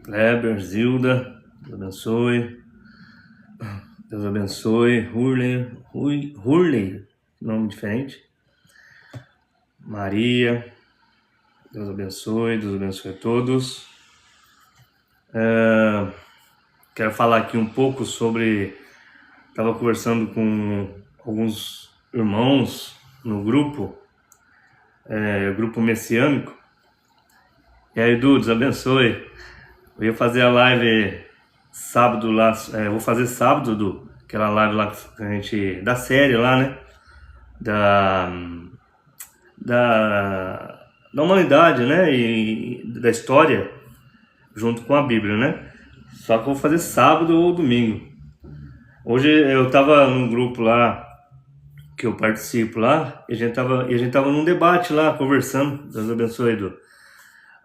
Kleber, Zilda, Deus abençoe. Deus abençoe. Hurley, nome diferente. Maria, Deus abençoe a todos. Quero falar aqui um pouco sobre... Estava conversando com alguns irmãos no grupo, grupo messiânico. E aí, Edu, Deus abençoe. Eu ia fazer a live sábado lá, vou fazer sábado, Edu, aquela live lá que a gente, da série lá, né? Da humanidade, né? E da história, junto com a Bíblia, né? Só que eu vou fazer sábado ou domingo. Hoje eu tava num grupo lá, que eu participo lá, e a gente tava num debate lá, conversando. Deus abençoe, Edu.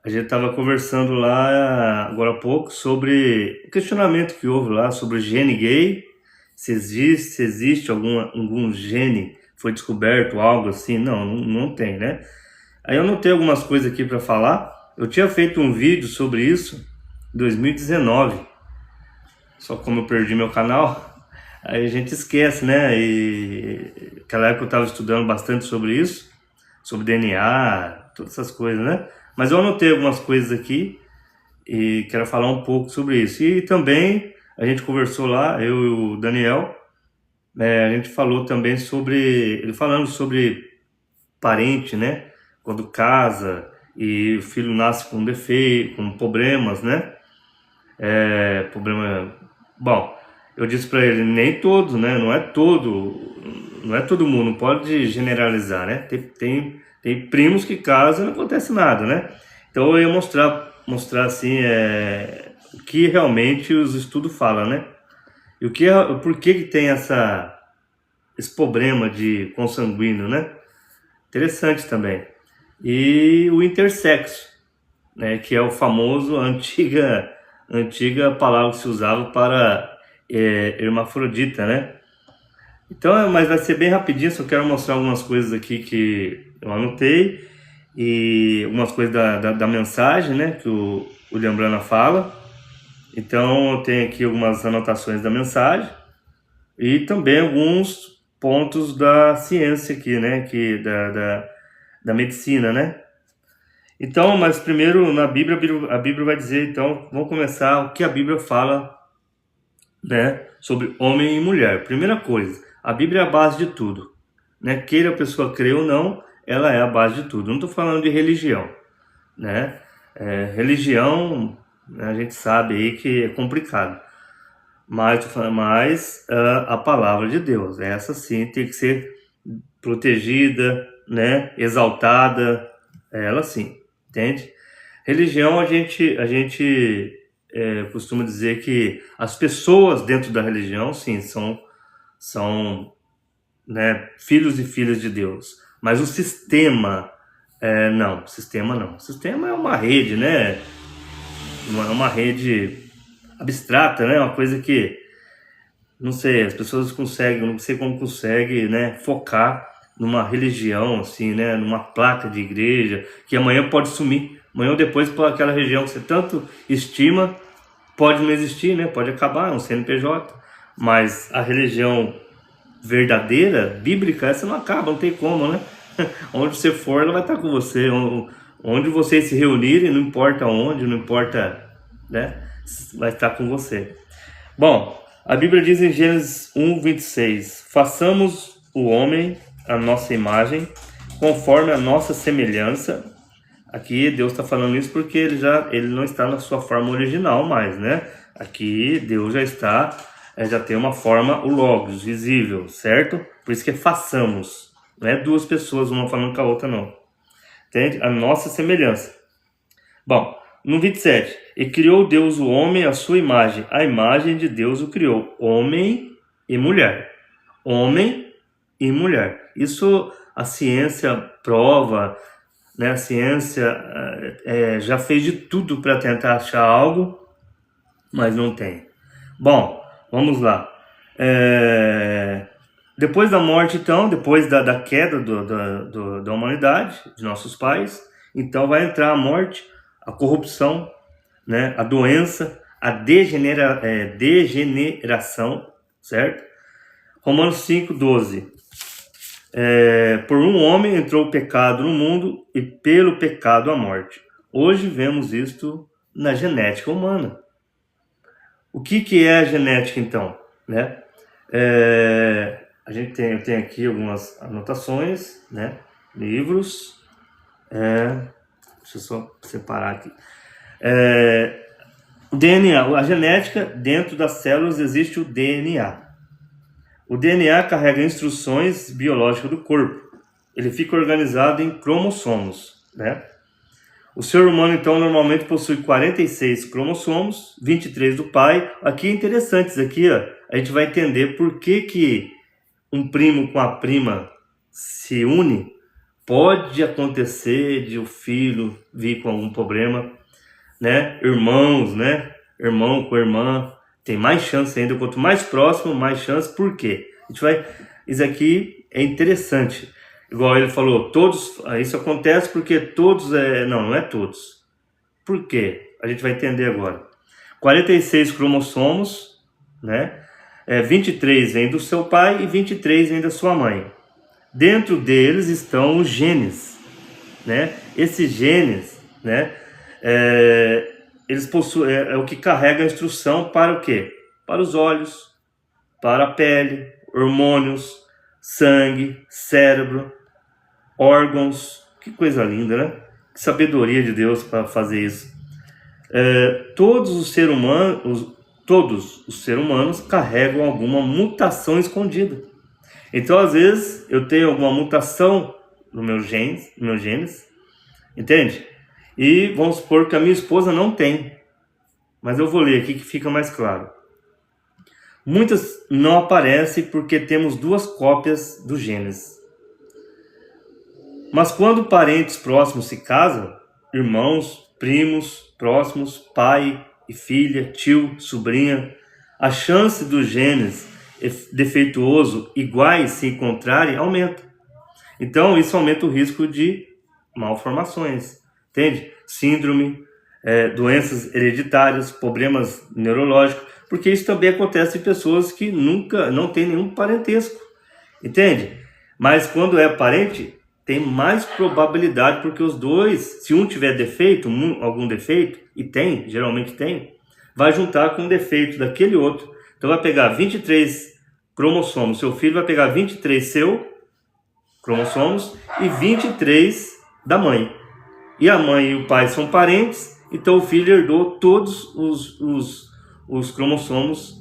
A gente tava conversando lá, agora há pouco, sobre o questionamento que houve lá, sobre o gene gay, se existe algum gene, foi descoberto, algo assim. Não tem, né? Aí eu anotei algumas coisas aqui para falar. Eu tinha feito um vídeo sobre isso em 2019, só como eu perdi meu canal, aí a gente esquece, né? E naquela época eu estava estudando bastante sobre isso, sobre DNA, todas essas coisas, né? Mas eu anotei algumas coisas aqui e quero falar um pouco sobre isso. E também a gente conversou lá, eu e o Daniel, a gente falou também sobre, ele falando sobre parente, né? Quando casa e o filho nasce com defeito, com problemas, né? Bom, eu disse para ele, nem todos, né? Não é todo mundo, não pode generalizar, né? Tem primos que casam e não acontece nada, né? Então eu ia mostrar assim, o que realmente os estudos falam, né? E por que tem esse problema de consanguíneo, né? Interessante também. E o intersexo, né? Que é o famoso, antiga palavra que se usava para hermafrodita, né? Então, mas vai ser bem rapidinho, só quero mostrar algumas coisas aqui que eu anotei e algumas coisas da mensagem, né, que o William Branham fala. Então, eu tenho aqui algumas anotações da mensagem e também alguns pontos da ciência aqui, né, da medicina, né. Então, mas primeiro na Bíblia, a Bíblia vai dizer, então, vamos começar o que a Bíblia fala, né, sobre homem e mulher. Primeira coisa, a Bíblia é a base de tudo, né? Queira a pessoa crer ou não, ela é a base de tudo. Não estou falando de religião, né? Religião, a gente sabe aí que é complicado, mas a palavra de Deus, essa sim tem que ser protegida, né? Exaltada, ela sim, entende? Religião, a gente costuma dizer que as pessoas dentro da religião, sim, são, né, filhos e filhas de Deus. Mas o sistema, não. O sistema é uma rede, né? Uma rede abstrata, né? Uma coisa que, não sei, as pessoas não sei como consegue, né, focar numa religião, assim, né? Numa placa de igreja, que amanhã pode sumir. Amanhã ou depois, por aquela região que você tanto estima, pode não existir, né? Pode acabar, é um CNPJ. Mas a religião verdadeira, bíblica, essa não acaba, não tem como, né? Onde você for, ela vai estar com você. Onde vocês se reunirem, não importa onde, não importa, né? Vai estar com você. Bom, a Bíblia diz em Gênesis 1:26, façamos o homem a nossa imagem, conforme a nossa semelhança. Aqui Deus está falando isso porque ele não está na sua forma original mais, né? Aqui Deus já tem uma forma, o Logos, visível, certo? Por isso que façamos, não é duas pessoas, uma falando com a outra, não. Entende? A nossa semelhança. Bom, no 27, e criou Deus o homem à sua imagem, a imagem de Deus o criou, homem e mulher. Homem e mulher. Isso a ciência prova, né? A ciência já fez de tudo para tentar achar algo, mas não tem. Bom, vamos lá. Depois da morte, então, depois da queda da humanidade, de nossos pais, então vai entrar a morte, a corrupção, né? A doença, a degeneração, certo? Romanos 5:12. Por um homem entrou o pecado no mundo e pelo pecado a morte. Hoje vemos isto na genética humana. O que é a genética, então? Né? Eu tenho aqui algumas anotações, né? Livros. Deixa eu só separar aqui. DNA, a genética, dentro das células existe o DNA. O DNA carrega instruções biológicas do corpo. Ele fica organizado em cromossomos, né? O ser humano, então, normalmente possui 46 cromossomos, 23 do pai. Aqui é interessante, isso aqui, ó, a gente vai entender por que um primo com a prima se une. Pode acontecer de o filho vir com algum problema, né? Irmãos, né? Irmão com irmã, tem mais chance ainda. Quanto mais próximo, mais chance. Por quê? Isso aqui é interessante. Igual ele falou, todos, isso acontece porque todos, não é todos. Por quê? A gente vai entender agora. 46 cromossomos, né? 23 vem do seu pai e 23 vem da sua mãe. Dentro deles estão os genes, né? Esses genes, né? Eles possuem, o que carrega a instrução para o quê? Para os olhos, para a pele, hormônios, sangue, cérebro, órgãos. Que coisa linda, né? Que sabedoria de Deus para fazer isso. Todos os seres humanos carregam alguma mutação escondida. Então, às vezes, eu tenho alguma mutação no meu genes, entende? E vamos supor que a minha esposa não tem. Mas eu vou ler aqui que fica mais claro. Muitas não aparecem porque temos 2 cópias dos genes. Mas quando parentes próximos se casam, irmãos, primos próximos, pai e filha, tio, sobrinha, a chance dos genes defeituoso iguais se encontrarem aumenta. Então isso aumenta o risco de malformações, entende? Síndrome, doenças hereditárias, problemas neurológicos, porque isso também acontece em pessoas que não têm nenhum parentesco, entende? Mas quando é parente, tem mais probabilidade, porque os dois, se um tiver defeito, algum defeito, e geralmente tem, vai juntar com o defeito daquele outro. Então vai pegar 23 cromossomos, seu filho vai pegar 23 cromossomos e 23 da mãe. E a mãe e o pai são parentes, então o filho herdou todos os cromossomos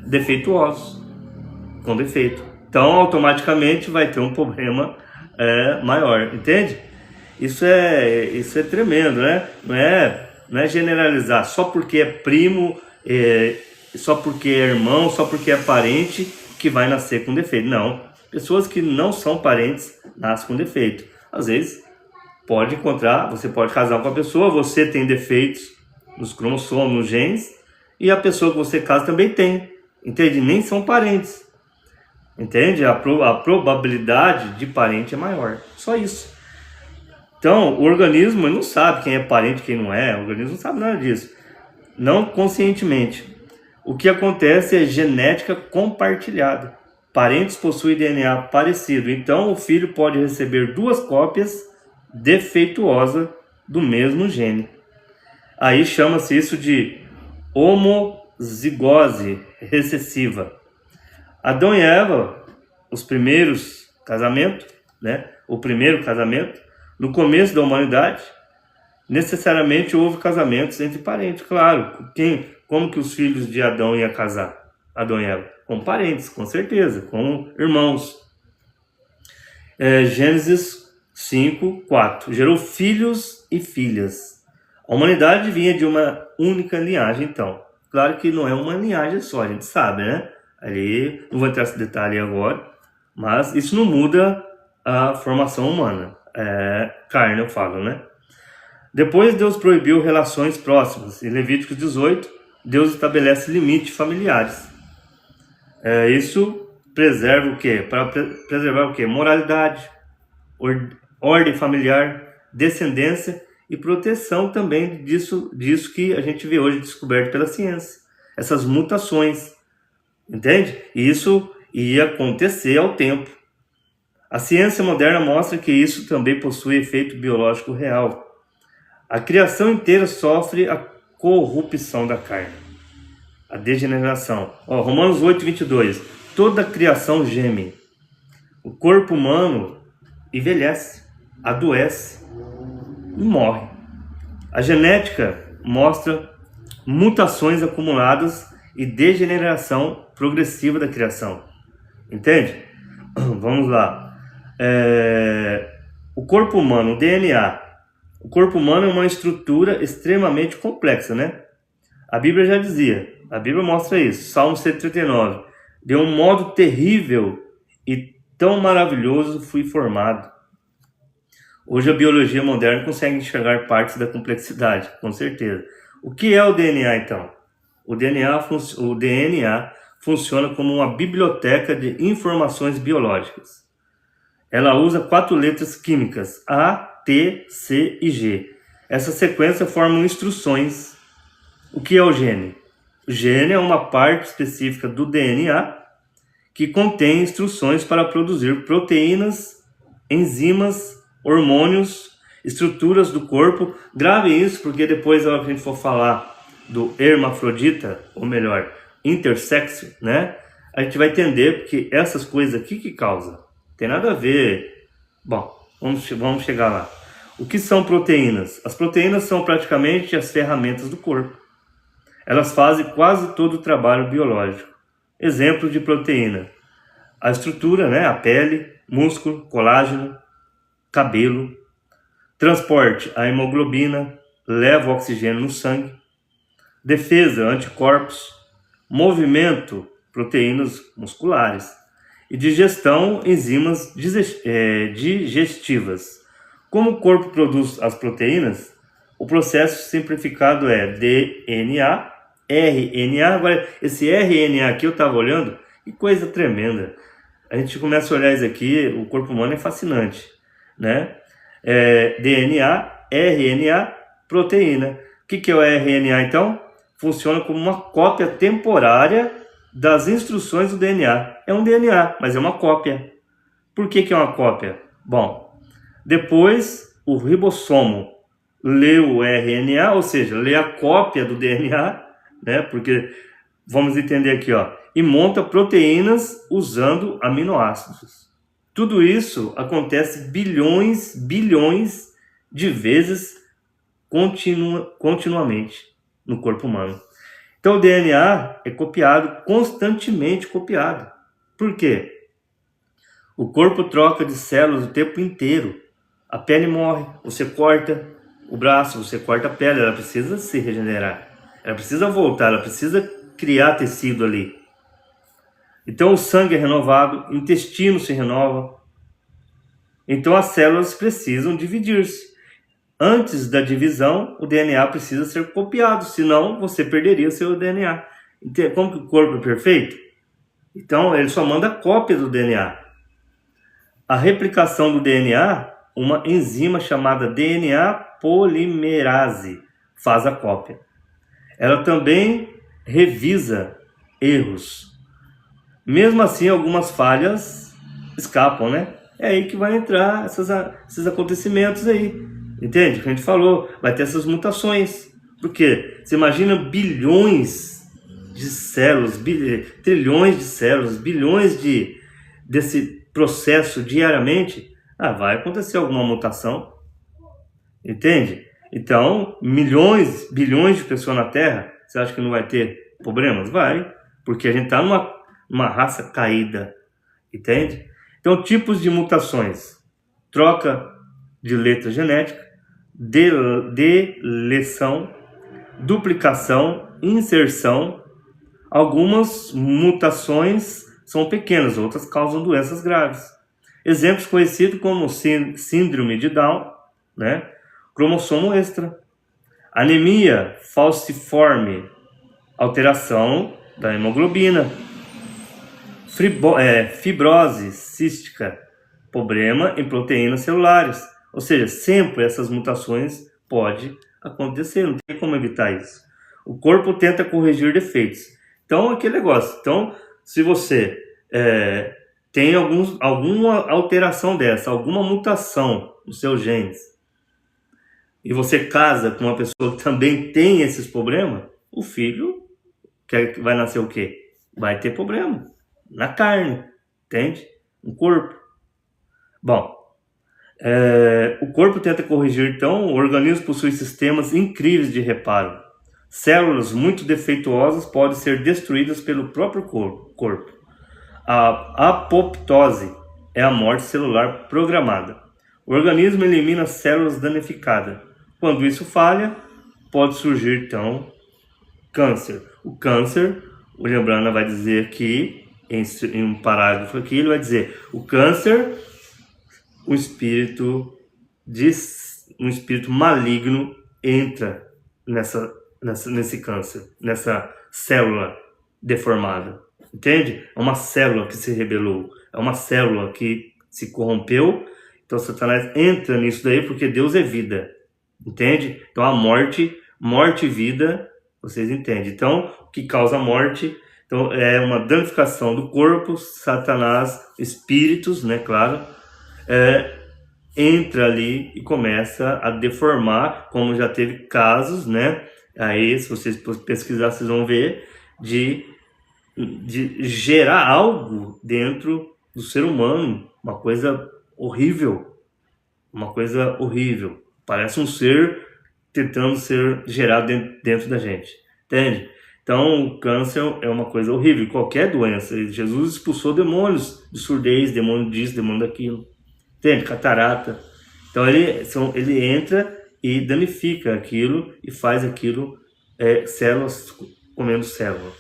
defeituosos, com defeito. Então automaticamente vai ter um problema maior, entende? Isso é tremendo, né? Não é generalizar só porque é primo, só porque é irmão, só porque é parente que vai nascer com defeito. Não, pessoas que não são parentes nascem com defeito. Às vezes você pode casar com a pessoa, você tem defeitos nos cromossomos, nos genes, e a pessoa que você casa também tem, entende? Nem são parentes, entende? A probabilidade de parente é maior, só isso. Então, o organismo não sabe quem é parente e quem não é, o organismo não sabe nada disso, não conscientemente. O que acontece é genética compartilhada. Parentes possuem DNA parecido, então o filho pode receber 2 cópias defeituosas do mesmo gene. Aí chama-se isso de homozigose recessiva. Adão e Eva, os primeiros casamentos, né? O primeiro casamento, no começo da humanidade, necessariamente houve casamentos entre parentes, claro. Como que os filhos de Adão iam casar? Adão e Eva? Com parentes, com certeza, com irmãos. Gênesis 5:4. Gerou filhos e filhas. A humanidade vinha de uma única linhagem, então. Claro que não é uma linhagem só, a gente sabe, né? Ali, não vou entrar nesse detalhe agora, mas isso não muda a formação humana. Carne, eu falo, né? Depois Deus proibiu relações próximas. Em Levítico 18, Deus estabelece limites familiares. Isso preserva o quê? Para preservar o quê? Moralidade, ordem familiar, descendência e proteção também disso que a gente vê hoje descoberto pela ciência. Essas mutações, entende? E isso ia acontecer ao tempo. A ciência moderna mostra que isso também possui efeito biológico real. A criação inteira sofre a corrupção da carne, a degeneração. Romanos 8:22. Toda a criação geme. O corpo humano envelhece, adoece e morre. A genética mostra mutações acumuladas e degeneração progressiva da criação. Entende? Vamos lá. O corpo humano, o DNA. O corpo humano é uma estrutura extremamente complexa, né? A Bíblia já dizia, a Bíblia mostra isso, Salmo 139. De um modo terrível e tão maravilhoso fui formado. Hoje a biologia moderna consegue enxergar partes da complexidade, com certeza. O que é o DNA então? O DNA funciona como uma biblioteca de informações biológicas. Ela usa 4 letras químicas, A, T, C e G. Essa sequência forma instruções. O que é o gene? O gene é uma parte específica do DNA que contém instruções para produzir proteínas, enzimas, hormônios, estruturas do corpo. Grave isso, porque depois a gente for falar do hermafrodita, ou melhor, intersexo, né? A gente vai entender que essas coisas aqui que causam. Tem nada a ver. Bom, vamos chegar lá. O que são proteínas? As proteínas são praticamente as ferramentas do corpo. Elas fazem quase todo o trabalho biológico. Exemplo de proteína: a estrutura, né? A pele, músculo, colágeno, cabelo. Transporte, a hemoglobina, leva o oxigênio no sangue. Defesa, anticorpos. Movimento, proteínas musculares. E digestão, enzimas digestivas. Como o corpo produz as proteínas, o processo simplificado é DNA, RNA. Agora, esse RNA aqui eu estava olhando, que coisa tremenda. A gente começa a olhar isso aqui, o corpo humano é fascinante, né? DNA, RNA, proteína. O que é o RNA então? Funciona como uma cópia temporária das instruções do DNA. É um DNA, mas é uma cópia. Por que é uma cópia? Bom, depois o ribossomo lê o RNA, ou seja, lê a cópia do DNA, né? Porque vamos entender aqui, e monta proteínas usando aminoácidos. Tudo isso acontece bilhões de vezes continuamente no corpo humano. Então o DNA é copiado, constantemente copiado. Por quê? O corpo troca de células o tempo inteiro. A pele morre, você corta o braço, você corta a pele, ela precisa se regenerar. Ela precisa voltar, ela precisa criar tecido ali. Então o sangue é renovado, o intestino se renova. Então as células precisam dividir-se. Antes da divisão, o DNA precisa ser copiado, senão você perderia o seu DNA. Como que o corpo é perfeito? Então ele só manda cópia do DNA. A replicação do DNA, uma enzima chamada DNA polimerase faz a cópia. Ela também revisa erros. Mesmo assim, algumas falhas escapam, né? É aí que vai entrar esses acontecimentos aí. Entende? O que a gente falou, vai ter essas mutações. Por quê? Você imagina bilhões de células, trilhões de células, bilhões desse processo diariamente. Vai acontecer alguma mutação. Entende? Então, milhões, bilhões de pessoas na Terra, você acha que não vai ter problemas? Vai, porque a gente está numa raça caída. Entende? Então, tipos de mutações: troca de letra genética, deleção, duplicação, inserção. Algumas mutações são pequenas, outras causam doenças graves. Exemplos conhecidos como síndrome de Down, né? Cromossomo extra, anemia falciforme, alteração da hemoglobina, fibrose cística, problema em proteínas celulares. Ou seja, sempre essas mutações pode acontecer, não tem como evitar isso. O corpo tenta corrigir defeitos. Então, aquele negócio. Então, se você tem alguma alteração dessa, alguma mutação nos seus genes, e você casa com uma pessoa que também tem esses problemas, o filho vai nascer o quê? Vai ter problema na carne, entende? No corpo. Bom, o corpo tenta corrigir, então, o organismo possui sistemas incríveis de reparo. Células muito defeituosas podem ser destruídas pelo próprio corpo. A apoptose é a morte celular programada. O organismo elimina células danificadas. Quando isso falha, pode surgir, então, câncer. O câncer, o Lembrana vai dizer aqui, em um parágrafo aqui, ele vai dizer, o câncer, um espírito maligno entra nesse câncer, nessa célula deformada. Entende? É uma célula que se rebelou, é uma célula que se corrompeu. Então Satanás entra nisso daí porque Deus é vida. Entende? Então a morte e vida, vocês entendem. Então, o que causa a morte? Então é uma danificação do corpo. Satanás, espíritos, né, claro, entra ali e começa a deformar, como já teve casos, né? Aí, se vocês pesquisar, vocês vão ver de gerar algo dentro do ser humano, uma coisa horrível, parece um ser tentando ser gerado dentro da gente, entende? Então, o câncer é uma coisa horrível, qualquer doença. Jesus expulsou demônios de surdez, demônio disso, demônio daquilo, entende? Catarata. Então, ele entra e danifica aquilo e faz aquilo, células comendo célula.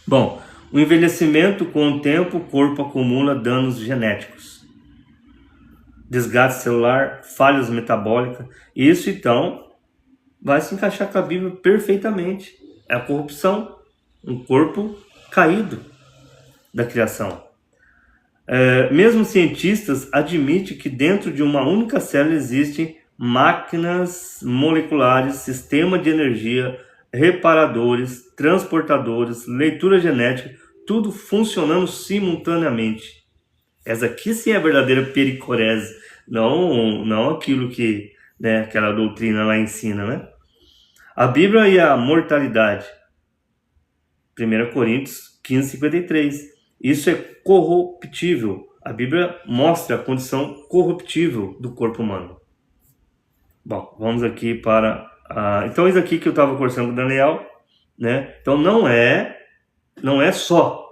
Bom, o envelhecimento, com o tempo, o corpo acumula danos genéticos, desgaste celular, falhas metabólicas. Isso, então, vai se encaixar com a Bíblia perfeitamente. É a corrupção, um corpo caído da criação. Mesmo cientistas admitem que dentro de uma única célula existem máquinas moleculares, sistema de energia, reparadores, transportadores, leitura genética, tudo funcionando simultaneamente. Essa aqui sim é a verdadeira pericorese, não aquilo que, né, aquela doutrina lá ensina, né? A Bíblia e a mortalidade. 1 Coríntios 15:53. Isso é corruptível. A Bíblia mostra a condição corruptível do corpo humano. Bom, vamos aqui para... então, isso aqui que eu estava conversando com o Daniel, né? Então, não é só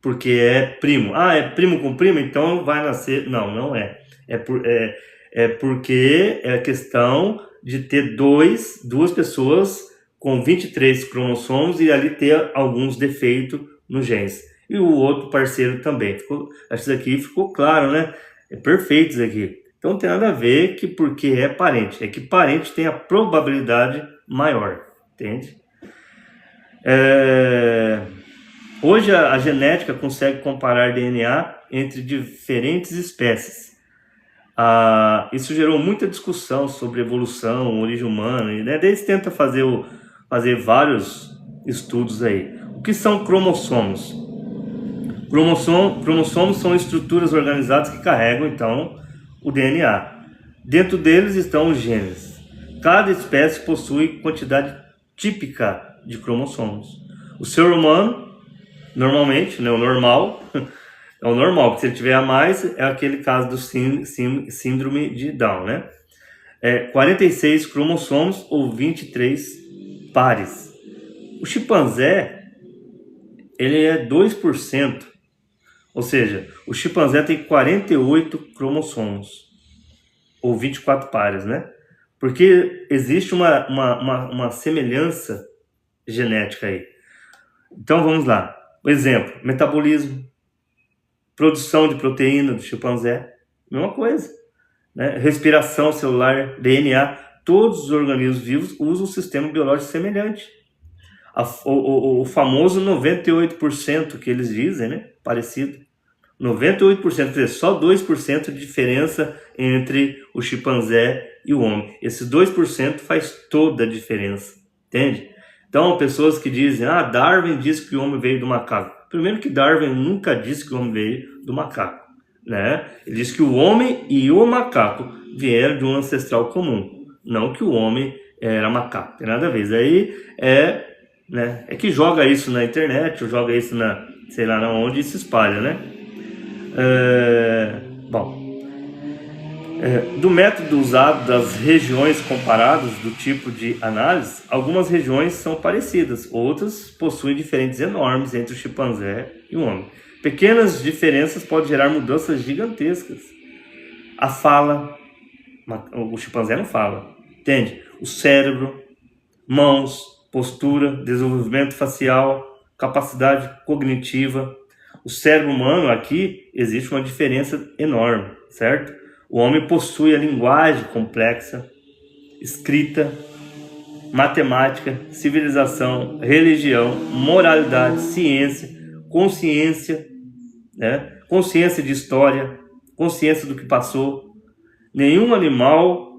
porque é primo. É primo com primo, então vai nascer... Não é. É porque é a questão de ter duas pessoas com 23 cromossomos e ali ter alguns defeitos nos genes. E o outro parceiro também. Acho que isso aqui ficou claro, né? É perfeito isso aqui. Então não tem nada a ver que porque é parente. É que parente tem a probabilidade maior. Entende? Hoje a genética consegue comparar DNA entre diferentes espécies. Isso gerou muita discussão sobre evolução, origem humana, né? Eles tentam fazer vários estudos aí. O que são cromossomos? Cromossomos são estruturas organizadas que carregam, então, o DNA. Dentro deles estão os genes. Cada espécie possui quantidade típica de cromossomos. O ser humano, normalmente, né, o normal... É o normal, porque se ele tiver a mais, é aquele caso do síndrome de Down, né? 46 cromossomos ou 23 pares. O chimpanzé, ele é 2%. Ou seja, o chimpanzé tem 48 cromossomos ou 24 pares, né? Porque existe uma semelhança genética aí. Então, vamos lá. Por exemplo, metabolismo. Produção de proteína do chimpanzé, mesma coisa, né? Respiração celular, DNA, todos os organismos vivos usam um sistema biológico semelhante. O famoso 98% que eles dizem, né? Parecido. 98%, quer dizer, só 2% de diferença entre o chimpanzé e o homem. Esses 2% faz toda a diferença, entende? Então, pessoas que dizem, Darwin disse que o homem veio do macaco. Primeiro que Darwin nunca disse que o homem veio do macaco, né? Ele disse que o homem e o macaco vieram de um ancestral comum, não que o homem era macaco, tem nada a ver. Isso aí é que joga isso na internet, ou joga isso na, sei lá onde, e se espalha, né? Do método usado das regiões comparadas do tipo de análise, algumas regiões são parecidas, outras possuem diferenças enormes entre o chimpanzé e o homem. Pequenas diferenças podem gerar mudanças gigantescas. A fala, o chimpanzé não fala, entende? O cérebro, mãos, postura, desenvolvimento facial, capacidade cognitiva. O cérebro humano, aqui existe uma diferença enorme, certo? O homem possui a linguagem complexa, escrita, matemática, civilização, religião, moralidade, ciência, consciência, né? Consciência de história, consciência do que passou. Nenhum animal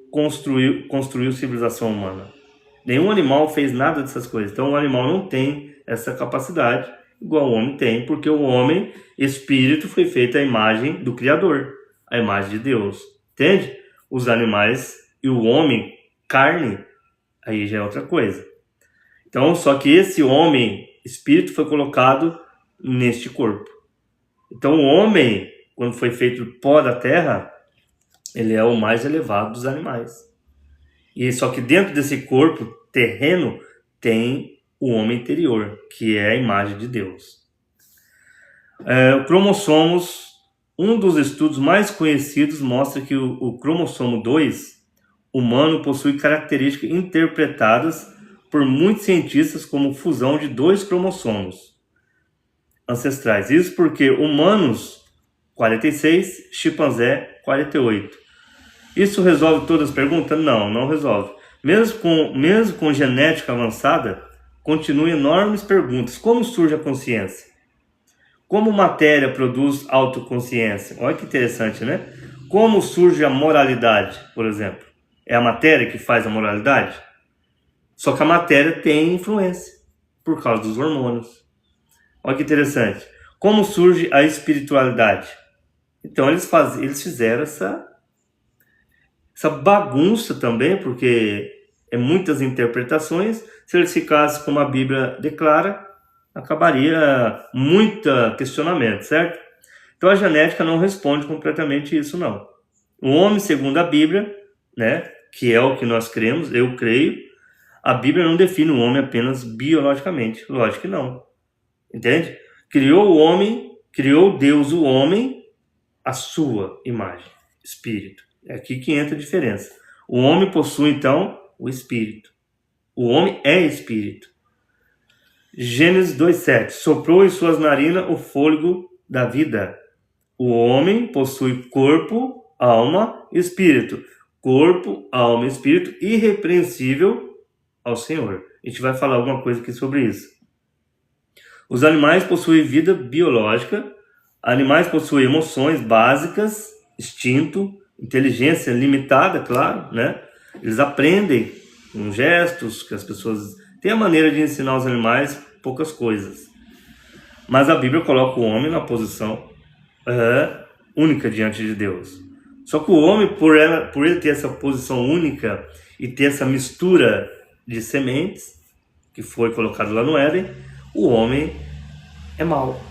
construiu civilização humana. Nenhum animal fez nada dessas coisas. Então o animal não tem essa capacidade, igual o homem tem, porque o homem, espírito, foi feito à imagem do Criador, a imagem de Deus, entende? Os animais e o homem, carne, aí já é outra coisa. Então, só que esse homem, espírito, foi colocado neste corpo. Então, o homem, quando foi feito do pó da terra, ele é o mais elevado dos animais. E só que dentro desse corpo terreno tem o homem interior, que é a imagem de Deus. Cromossomos. Um dos estudos mais conhecidos mostra que o cromossomo 2 humano possui características interpretadas por muitos cientistas como fusão de 2 cromossomos ancestrais. Isso porque humanos 46, chimpanzé 48. Isso resolve todas as perguntas? Não resolve. Mesmo com genética avançada, continuam enormes perguntas. Como surge a consciência? Como matéria produz autoconsciência? Olha que interessante, né? Como surge a moralidade, por exemplo? É a matéria que faz a moralidade? Só que a matéria tem influência por causa dos hormônios. Olha que interessante. Como surge a espiritualidade? Então eles fizeram essa bagunça também, porque é muitas interpretações. Se eles ficassem como a Bíblia declara, acabaria muito questionamento, certo? Então a genética não responde completamente isso, não. O homem, segundo a Bíblia, né, que é o que nós cremos, eu creio, a Bíblia não define o homem apenas biologicamente. Lógico que não. Entende? Criou Deus o homem à sua imagem, espírito. É aqui que entra a diferença. O homem possui, então, o espírito. O homem é espírito. Gênesis 2,7. Soprou em suas narinas o fôlego da vida. O homem possui corpo, alma e espírito. Corpo, alma e espírito irrepreensível ao Senhor. A gente vai falar alguma coisa aqui sobre isso. Os animais possuem vida biológica. Animais possuem emoções básicas, instinto, inteligência limitada, claro, né? Eles aprendem com gestos, que as pessoas têm a maneira de ensinar os animais poucas coisas. Mas a Bíblia coloca o homem na posição única diante de Deus. Só que o homem, por ele ter essa posição única e ter essa mistura de sementes, que foi colocado lá no Éden, o homem é mau,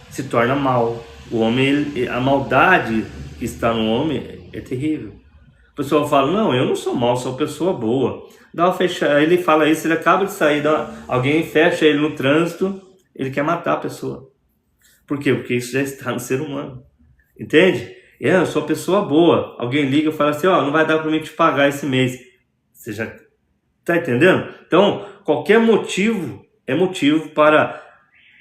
se torna mau. O homem, a maldade que está no homem é terrível. O pessoal fala, não, eu não sou mau, sou uma pessoa boa. Dá uma fechada, ele fala isso, ele acaba de sair, alguém fecha ele no trânsito, ele quer matar a pessoa. Por quê? Porque isso já está no ser humano. Entende? Eu sou uma pessoa boa. Alguém liga e fala assim, não vai dar para mim te pagar esse mês. Você já está entendendo? Então, qualquer motivo é motivo para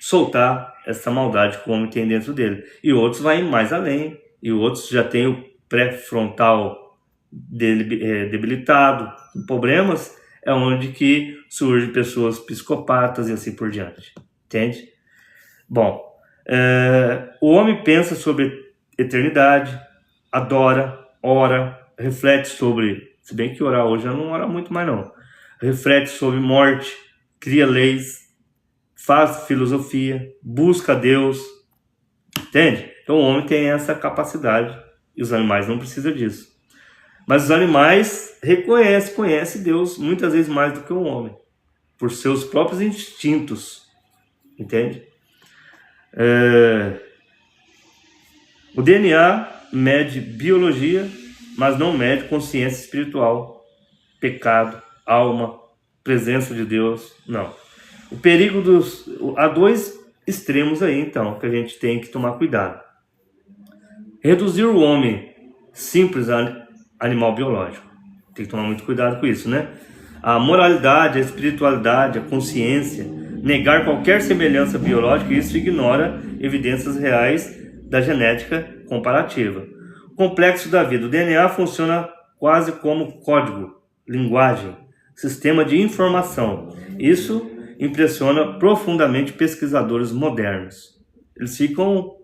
soltar essa maldade que o homem tem dentro dele. E outros vão mais além. E outros já têm o pré-frontal debilitado. Problemas é onde que surgem pessoas psicopatas e assim por diante. Entende? Bom, O homem pensa sobre eternidade, adora, ora, reflete sobre, se bem que orar hoje eu não ora muito mais não, reflete sobre morte, cria leis, faz filosofia, busca Deus, entende? Então o homem tem essa capacidade e os animais não precisam disso. Mas os animais conhecem Deus muitas vezes mais do que o homem, por seus próprios instintos, entende? O DNA mede biologia, mas não mede consciência espiritual, pecado, alma, presença de Deus, não. O perigo há dois extremos aí, então, que a gente tem que tomar cuidado. Reduzir o homem simples a animal biológico. Tem que tomar muito cuidado com isso, né? A moralidade, a espiritualidade, a consciência, negar qualquer semelhança biológica, isso ignora evidências reais da genética comparativa. O complexo da vida. O DNA funciona quase como código, linguagem, sistema de informação. Isso impressiona profundamente pesquisadores modernos. Eles ficam...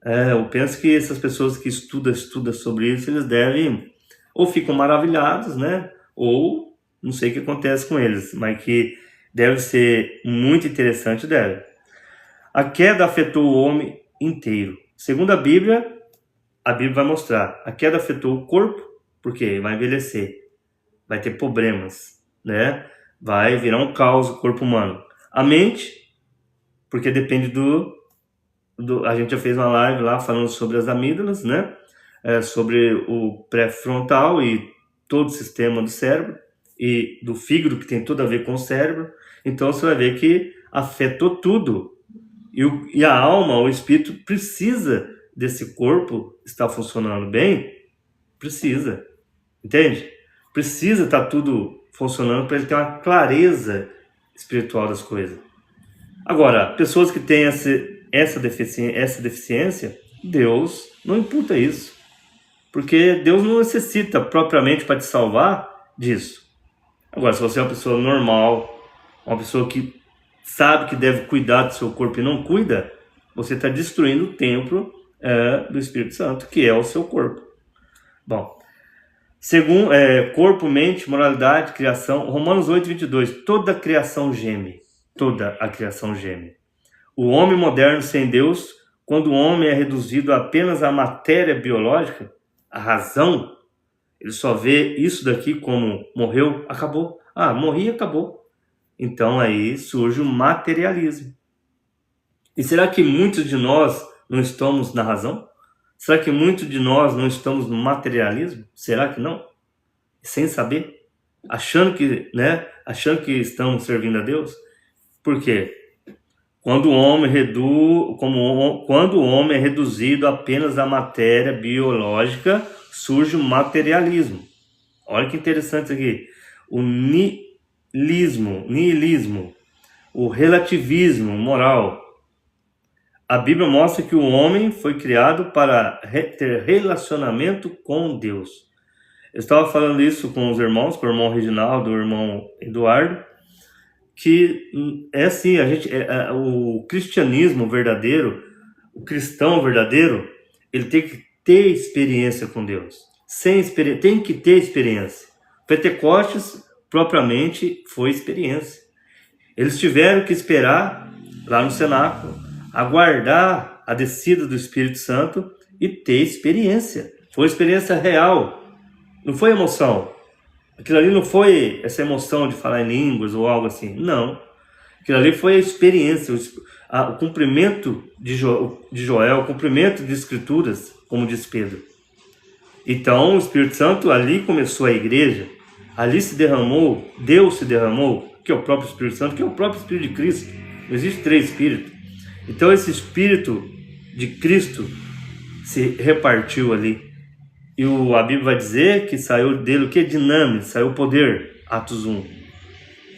eu penso que essas pessoas que estudam sobre isso, eles devem... ou ficam maravilhados, né? Ou não sei o que acontece com eles, mas que deve ser muito interessante, deve. A queda afetou o homem inteiro. Segundo a Bíblia vai mostrar. A queda afetou o corpo, porque vai envelhecer, vai ter problemas, né? Vai virar um caos o corpo humano. A mente, porque depende a gente já fez uma live lá falando sobre as amígdalas, né? Sobre o pré-frontal e todo o sistema do cérebro e do fígado, que tem tudo a ver com o cérebro. Então você vai ver que afetou tudo. E a alma, o espírito, precisa desse corpo estar funcionando bem. Precisa. Entende? Precisa estar tudo funcionando para ele ter uma clareza espiritual das coisas. Agora, pessoas que têm essa deficiência, Deus não imputa isso. Porque Deus não necessita propriamente para te salvar disso. Agora, se você é uma pessoa normal, uma pessoa que sabe que deve cuidar do seu corpo e não cuida, você está destruindo o templo do Espírito Santo, que é o seu corpo. Bom, segundo corpo, mente, moralidade, criação, Romanos 8:22, toda a criação geme. Toda a criação geme. O homem moderno sem Deus, quando o homem é reduzido apenas à matéria biológica, a razão, ele só vê isso daqui como morreu, acabou. Morri, acabou. Então aí surge o materialismo. E será que muitos de nós não estamos na razão? Será que muitos de nós não estamos no materialismo? Será que não? Sem saber? Achando que estamos servindo a Deus? Por quê? Quando o homem é reduzido apenas à matéria biológica, surge o materialismo. Olha que interessante isso aqui. O niilismo, o relativismo moral. A Bíblia mostra que o homem foi criado para ter relacionamento com Deus. Eu estava falando isso com os irmãos, com o irmão Reginaldo, o irmão Eduardo, que é assim, o cristianismo verdadeiro, o cristão verdadeiro, ele tem que ter experiência com Deus. Tem que ter experiência. Pentecostes, propriamente, foi experiência. Eles tiveram que esperar lá no cenáculo, aguardar a descida do Espírito Santo e ter experiência. Foi experiência real, não foi emoção. Aquilo ali não foi essa emoção de falar em línguas ou algo assim. Não. Aquilo ali foi a experiência, o cumprimento de Joel, o cumprimento de Escrituras, como diz Pedro. Então, o Espírito Santo ali começou a igreja, ali se derramou, Deus se derramou, que é o próprio Espírito Santo, que é o próprio Espírito de Cristo. Não existe 3 Espíritos. Então, esse Espírito de Cristo se repartiu ali. E a Bíblia vai dizer que saiu dele o que? Dinâmico, saiu o poder, Atos 1.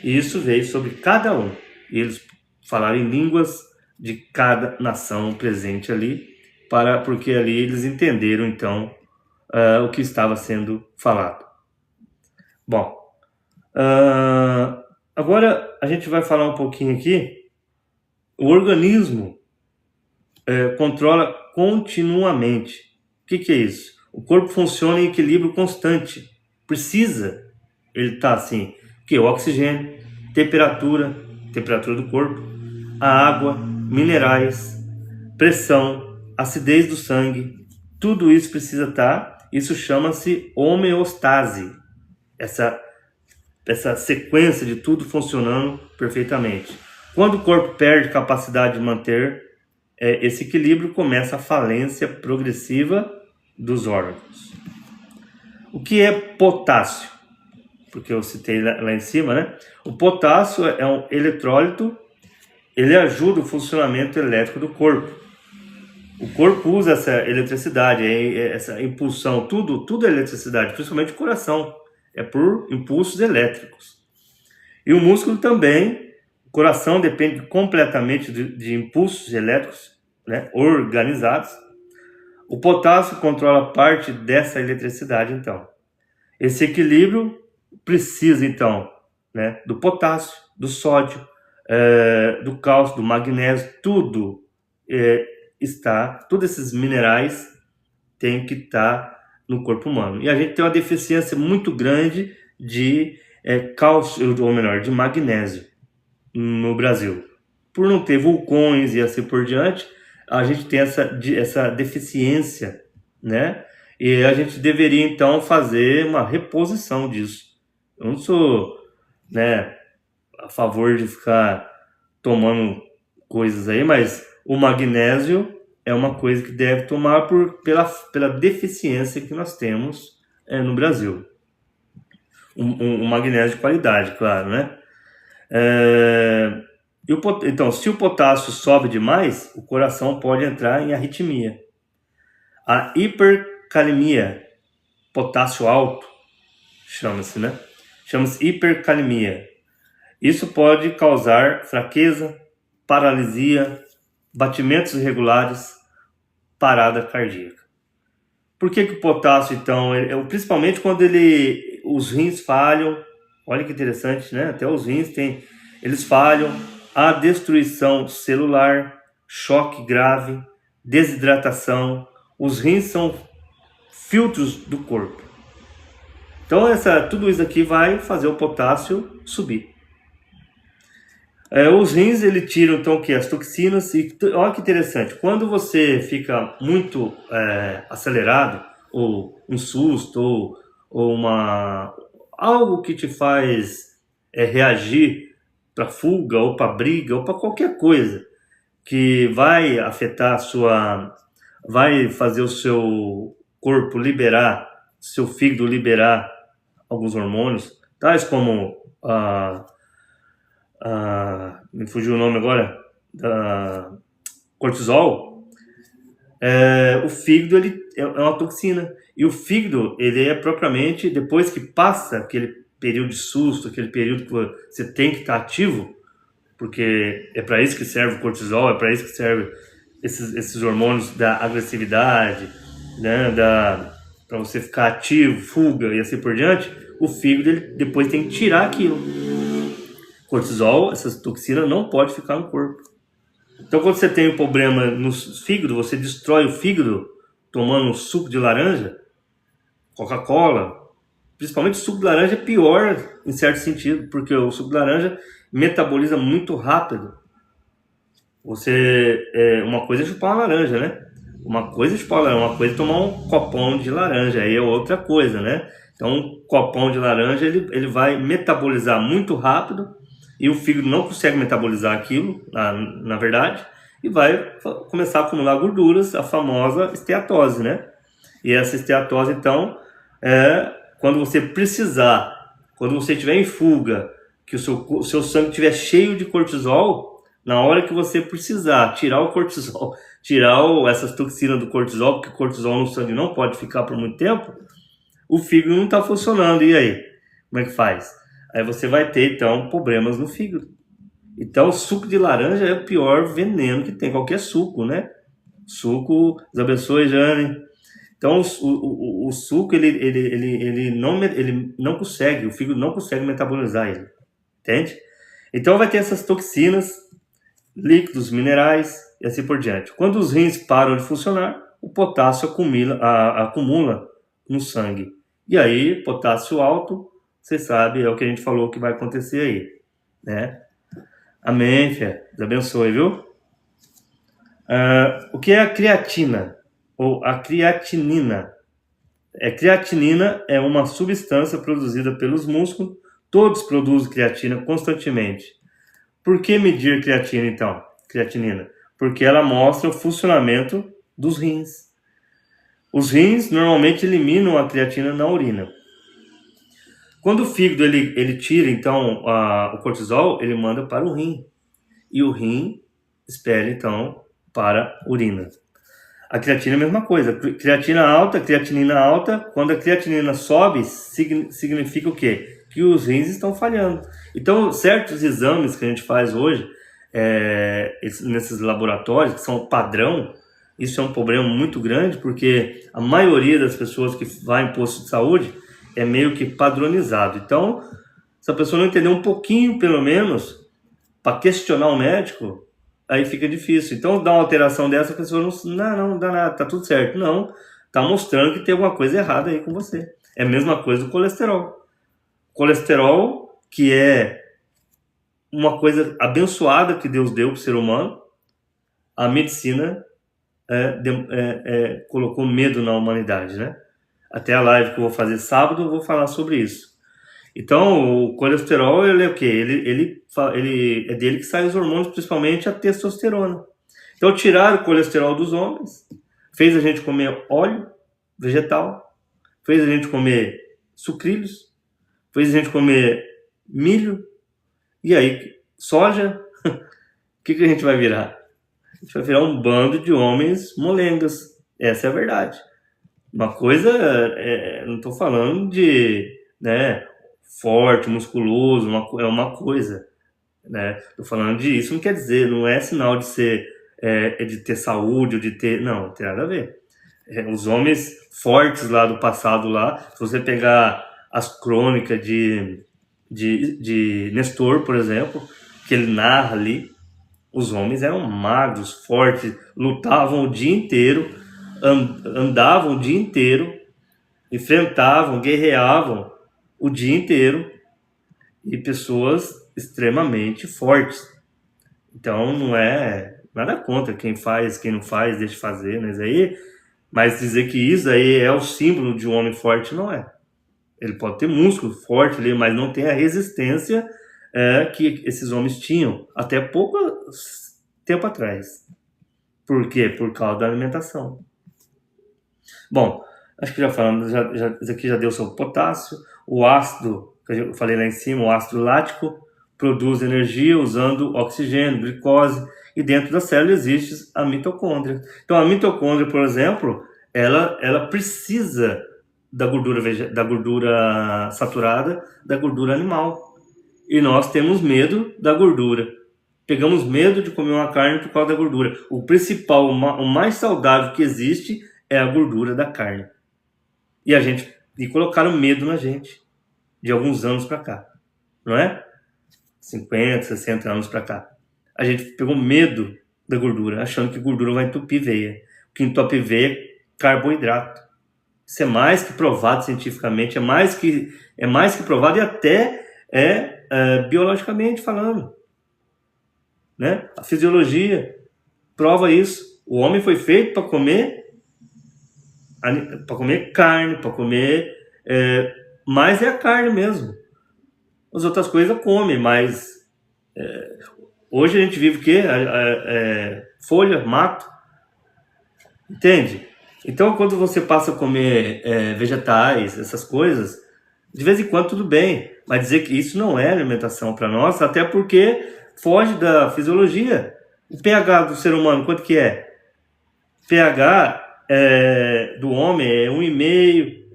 E isso veio sobre cada um. E eles falaram em línguas de cada nação presente ali, porque ali eles entenderam então o que estava sendo falado. Bom, agora a gente vai falar um pouquinho aqui. O organismo controla continuamente. O que é isso? O corpo funciona em equilíbrio constante. Precisa ele estar assim. Que o oxigênio, temperatura do corpo, a água, minerais, pressão, acidez do sangue, tudo isso precisa estar. Isso chama-se homeostase. Essa sequência de tudo funcionando perfeitamente. Quando o corpo perde capacidade de manter esse equilíbrio, começa a falência progressiva dos órgãos. O que é potássio? Porque eu citei lá em cima, né? O potássio é um eletrólito, ele ajuda o funcionamento elétrico do corpo. O corpo usa essa eletricidade, essa impulsão, tudo é eletricidade, principalmente o coração, é por impulsos elétricos. E o músculo também, o coração depende completamente de impulsos elétricos, né, organizados. O potássio controla parte dessa eletricidade, então. Esse equilíbrio precisa, então, né, do potássio, do sódio, do cálcio, do magnésio, tudo todos esses minerais têm que estar no corpo humano. E a gente tem uma deficiência muito grande de cálcio, ou melhor, de magnésio no Brasil. Por não ter vulcões e assim por diante, a gente tem essa deficiência, né? E a gente deveria, então, fazer uma reposição disso. Eu não sou, né, a favor de ficar tomando coisas aí, mas o magnésio é uma coisa que deve tomar pela deficiência que nós temos no Brasil. Um magnésio de qualidade, claro, né? Então, se o potássio sobe demais, o coração pode entrar em arritmia. A hipercalemia, potássio alto, chama-se, né? Chama-se hipercalemia. Isso pode causar fraqueza, paralisia, batimentos irregulares, parada cardíaca. Por que o potássio, então, principalmente quando os rins falham, olha que interessante, né? Até os rins eles falham, a destruição celular, choque grave, desidratação. Os rins são filtros do corpo. Então, tudo isso aqui vai fazer o potássio subir. Os rins, tiram, então, as toxinas. E olha que interessante, quando você fica muito acelerado, ou um susto, ou algo que te faz reagir para fuga, ou para briga, ou para qualquer coisa, que vai afetar vai fazer o seu corpo liberar, seu fígado liberar alguns hormônios, tais como me fugiu o nome agora, cortisol. O fígado é uma toxina, e o fígado ele é propriamente, depois que passa aquele período de susto, aquele período que você tem que estar ativo, porque é para isso que serve o cortisol, é para isso que serve esses hormônios da agressividade, né, para você ficar ativo, fuga e assim por diante. O fígado ele depois tem que tirar aquilo. Cortisol, essas toxinas não pode ficar no corpo. Então, quando você tem um problema no fígado, você destrói o fígado tomando um suco de laranja, Coca-Cola. Principalmente o suco de laranja é pior em certo sentido, porque o suco de laranja metaboliza muito rápido. Uma coisa é chupar uma laranja, né? Uma coisa é chupar uma laranja, uma coisa é tomar um copão de laranja, aí é outra coisa, né? Então, um copão de laranja, ele vai metabolizar muito rápido, e o fígado não consegue metabolizar aquilo, na verdade, e vai começar a acumular gorduras, a famosa esteatose, né? E essa esteatose, então, quando você precisar, quando você estiver em fuga, que o seu sangue estiver cheio de cortisol, na hora que você precisar tirar o cortisol, tirar essas toxinas do cortisol, porque o cortisol no sangue não pode ficar por muito tempo, o fígado não está funcionando. E aí? Como é que faz? Aí você vai ter, então, problemas no fígado. Então, o suco de laranja é o pior veneno que tem, qualquer suco, né? Suco, Deus abençoe, Jane. Então, o suco, ele não consegue, o fígado não consegue metabolizar ele, entende? Então, vai ter essas toxinas líquidos, minerais e assim por diante. Quando os rins param de funcionar, o potássio acumula no sangue. E aí, potássio alto, você sabe, é o que a gente falou que vai acontecer aí, né? Amém, fé. Deus abençoe, viu? O que é a creatina? Ou a creatinina? Creatinina é uma substância produzida pelos músculos. Todos produzem creatina constantemente. Por que medir creatina, então? Creatinina? Porque ela mostra o funcionamento dos rins. Os rins normalmente eliminam a creatina na urina. Quando o fígado ele tira, então, o cortisol, ele manda para o rim. E o rim expele, então, para a urina. A creatina é a mesma coisa. Creatina alta, creatinina alta. Quando a creatinina sobe, significa o quê? Que os rins estão falhando. Então, certos exames que a gente faz hoje, nesses laboratórios, que são padrão, isso é um problema muito grande, porque a maioria das pessoas que vai em posto de saúde é meio que padronizado. Então, se a pessoa não entender um pouquinho, pelo menos, para questionar o médico, aí fica difícil. Então, dá uma alteração dessa, a pessoa não dá nada, tá tudo certo. Não, tá mostrando que tem alguma coisa errada aí com você. É a mesma coisa do colesterol. Colesterol, que é uma coisa abençoada que Deus deu para o ser humano, a medicina colocou medo na humanidade, né? Até a live que eu vou fazer sábado, eu vou falar sobre isso. Então, o colesterol, ele é o quê? Ele é dele que saem os hormônios, principalmente a testosterona. Então, tiraram o colesterol dos homens, fez a gente comer óleo vegetal, fez a gente comer sucrilhos, fez a gente comer milho, e aí, soja, o que a gente vai virar? A gente vai virar um bando de homens molengas. Essa é a verdade. Uma coisa, não estou falando de, né, forte, musculoso, é uma coisa, né? Tô falando de isso, não quer dizer, não é sinal de ser, de ter saúde, ou de ter, não tem nada a ver. Os homens fortes lá do passado lá, se você pegar as crônicas de Nestor, por exemplo, que ele narra ali, os homens eram magros, fortes, lutavam o dia inteiro, andavam o dia inteiro, enfrentavam, guerreavam o dia inteiro, e pessoas extremamente fortes. Então não é nada contra quem faz, quem não faz, deixa de fazer, mas dizer que isso aí é o símbolo de um homem forte, não é. Ele pode ter músculo forte ali, mas não tem a resistência que esses homens tinham até pouco tempo atrás. Por quê? Por causa da alimentação. Bom, acho que já falamos, isso aqui já deu sobre o potássio. O ácido, que eu falei lá em cima, o ácido lático, produz energia usando oxigênio, glicose, e dentro da célula existe a mitocôndria. Então a mitocôndria, por exemplo, ela precisa da gordura saturada, da gordura animal. E nós temos medo da gordura. Pegamos medo de comer uma carne por causa da gordura. O principal, o mais saudável que existe é a gordura da carne. E colocaram medo na gente de alguns anos para cá, não é? 50, 60 anos para cá. A gente pegou medo da gordura, achando que gordura vai entupir veia. O que entope veia é carboidrato. Isso é mais que provado cientificamente, é mais que provado e até biologicamente falando, né? A fisiologia prova isso. O homem foi feito para comer carne, para comer mais é a carne mesmo. As outras coisas come, mas hoje a gente vive o quê? Folha, mato, entende? Então quando você passa a comer vegetais, essas coisas, de vez em quando tudo bem, mas dizer que isso não é alimentação para nós, até porque foge da fisiologia. O pH do ser humano, quanto que é? pH do homem é 1,5,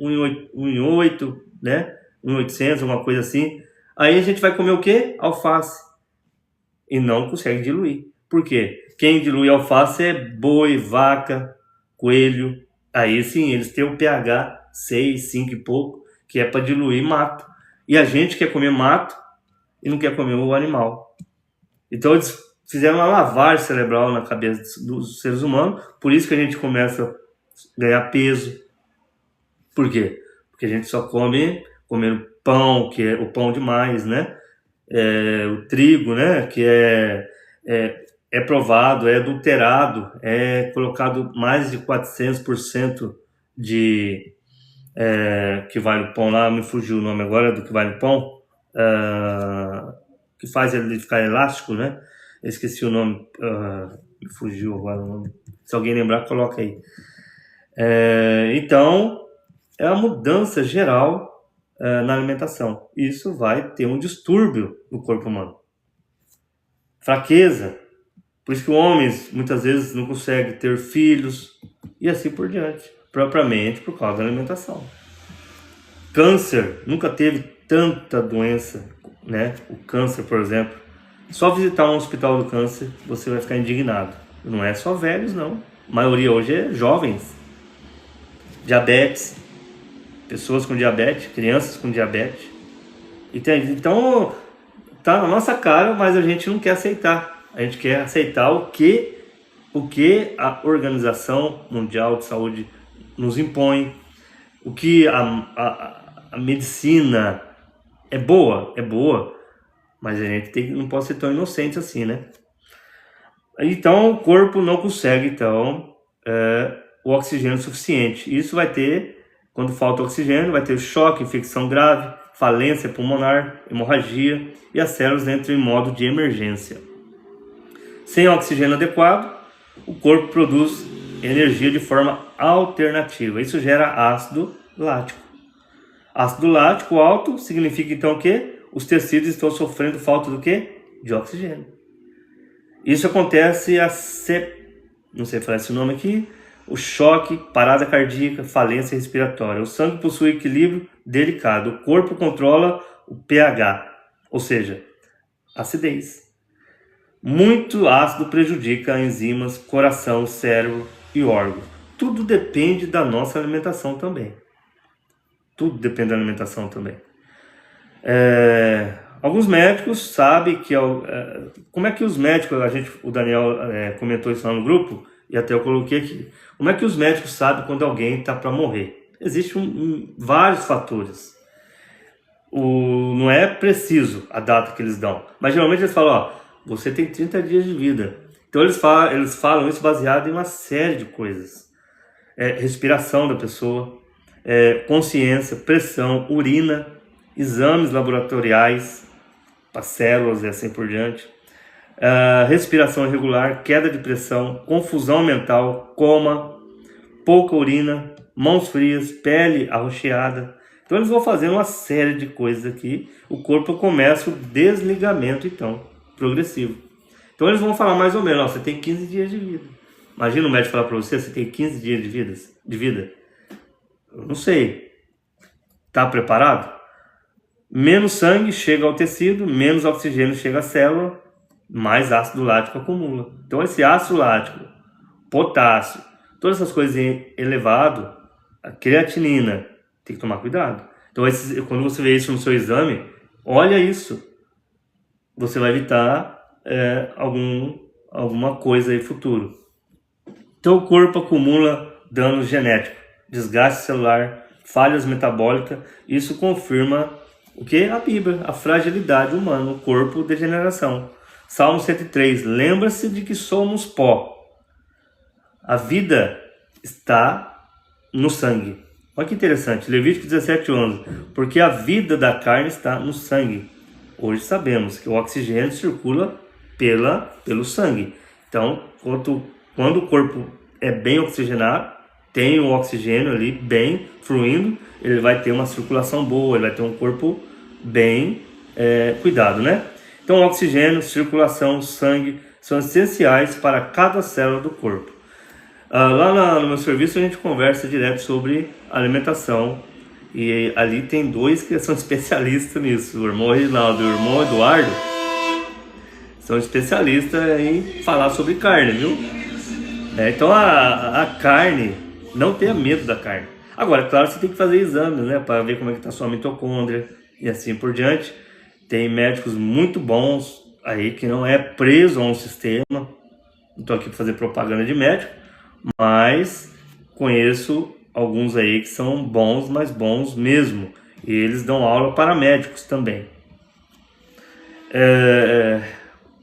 1,8, né? 1,800, alguma coisa assim. Aí a gente vai comer o quê? Alface. E não consegue diluir. Por quê? Quem dilui alface é boi, vaca, coelho. Aí sim, eles têm o pH 6, 5 e pouco, que é para diluir mato. E a gente quer comer mato e não quer comer o animal. Então eles fizeram uma lavagem cerebral na cabeça dos seres humanos, por isso que a gente começa a ganhar peso. Por quê? Porque a gente só comendo pão, que é o pão demais, né? O trigo, né? Que é provado, é adulterado, é colocado mais de 400% de que vai no pão lá, me fugiu o nome agora do que vai no pão, que faz ele ficar elástico, né? Eu esqueci o nome, me fugiu agora o nome. Se alguém lembrar, coloca aí. Então, é uma mudança geral na alimentação. Isso vai ter um distúrbio no corpo humano. Fraqueza. Por isso que homens, muitas vezes, não conseguem ter filhos e assim por diante. Propriamente por causa da alimentação. Câncer. Nunca teve tanta doença, né? O câncer, por exemplo. Só visitar um hospital do câncer, você vai ficar indignado. Não é só velhos, não. A maioria hoje é jovens. Diabetes. Pessoas com diabetes, crianças com diabetes. Entende? Então, tá na nossa cara, mas a gente não quer aceitar. A gente quer aceitar o que a Organização Mundial de Saúde nos impõe, o que a medicina é boa, mas a gente não pode ser tão inocente assim, né? Então, o corpo não consegue, o oxigênio suficiente. Isso vai ter, quando falta oxigênio, vai ter choque, infecção grave, falência pulmonar, hemorragia e as células entram em modo de emergência. Sem oxigênio adequado, o corpo produz energia de forma alternativa. Isso gera ácido lático. Ácido lático alto significa então o quê? Os tecidos estão sofrendo falta do quê? De oxigênio. Isso acontece não sei falar esse nome aqui, o choque, parada cardíaca, falência respiratória. O sangue possui equilíbrio delicado. O corpo controla o pH, ou seja, acidez. Muito ácido prejudica enzimas, coração, cérebro e órgãos. Tudo depende da nossa alimentação também. Tudo depende da alimentação também. Alguns médicos sabem que... como é que os médicos... o Daniel comentou isso lá no grupo, e até eu coloquei aqui. Como é que os médicos sabem quando alguém está para morrer? Existem vários fatores. Não é preciso a data que eles dão. Mas geralmente eles falam, você tem 30 dias de vida. Então eles falam isso baseado em uma série de coisas. Respiração da pessoa, consciência, pressão, urina, exames laboratoriais para células e assim por diante, respiração irregular, queda de pressão, confusão mental, coma, pouca urina, mãos frias, pele arroxeada. Então eles vão fazendo uma série de coisas aqui. O corpo começa o desligamento então progressivo. Então eles vão falar mais ou menos, você tem 15 dias de vida. Imagina o médico falar para você tem 15 dias de vida. Eu não sei. Está preparado? Menos sangue chega ao tecido, menos oxigênio chega à célula, mais ácido lático acumula. Então esse ácido lático, potássio, todas essas coisas elevado, a creatinina, tem que tomar cuidado. Então quando você vê isso no seu exame, olha isso. Você vai evitar alguma coisa aí futuro. Então o corpo acumula dano genético, desgaste celular, falhas metabólicas. Isso confirma o que? A Bíblia, a fragilidade humana, o corpo, degeneração. Salmo 103, lembra-se de que somos pó. A vida está no sangue. Olha que interessante, Levítico 17:11, porque a vida da carne está no sangue. Hoje sabemos que o oxigênio circula pelo sangue. Então, quando o corpo é bem oxigenado, tem o oxigênio ali bem fluindo, ele vai ter uma circulação boa, ele vai ter um corpo bem cuidado, né? Então, oxigênio, circulação, sangue são essenciais para cada célula do corpo. Lá no meu serviço a gente conversa direto sobre alimentação. E ali tem dois que são especialistas nisso, o irmão Reginaldo e o irmão Eduardo. São especialistas em falar sobre carne, viu? Então a carne, não tenha medo da carne. Agora, claro, você tem que fazer exames, né? Para ver como é que está a sua mitocôndria e assim por diante. Tem médicos muito bons aí que não é preso a um sistema. Não estou aqui para fazer propaganda de médico, mas conheço alguns aí que são bons, mas bons mesmo. E eles dão aula para médicos também.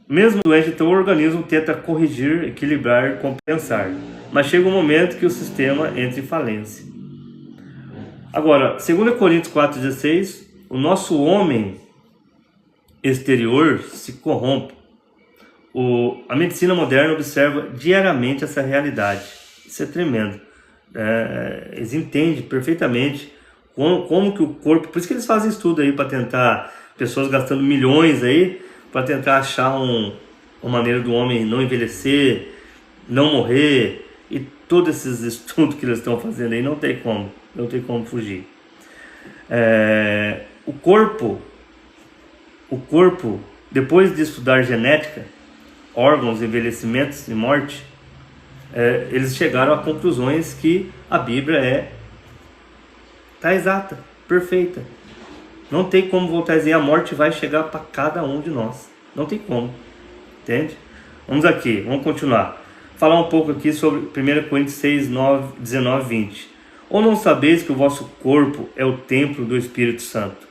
Mesmo doente, então o organismo tenta corrigir, equilibrar, compensar. Mas chega um momento que o sistema entra em falência. Agora, 2 Coríntios 4,16, o nosso homem exterior se corrompe. A medicina moderna observa diariamente essa realidade. Isso é tremendo. Eles entendem perfeitamente como que o corpo... Por isso que eles fazem estudo aí para tentar... Pessoas gastando milhões aí para tentar achar uma maneira do homem não envelhecer, não morrer. E todos esses estudos que eles estão fazendo aí não tem como fugir. O corpo, depois de estudar genética, órgãos, envelhecimentos e morte, eles chegaram a conclusões que a Bíblia está exata, perfeita. Não tem como voltar a dizer, a morte vai chegar para cada um de nós. Não tem como, entende? Vamos aqui, vamos continuar. Falar um pouco aqui sobre 1 Coríntios 6, 19, 20. Ou não sabeis que o vosso corpo é o templo do Espírito Santo?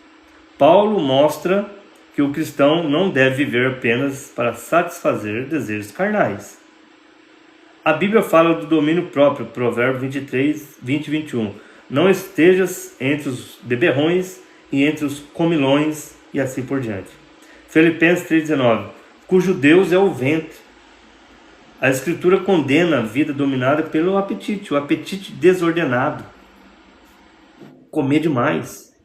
Paulo mostra que o cristão não deve viver apenas para satisfazer desejos carnais. A Bíblia fala do domínio próprio, Provérbio 23, 20 e 21. Não estejas entre os beberrões e entre os comilões, e assim por diante. Filipenses 3,19. Cujo Deus é o ventre. A Escritura condena a vida dominada pelo apetite, o apetite desordenado. Comer demais.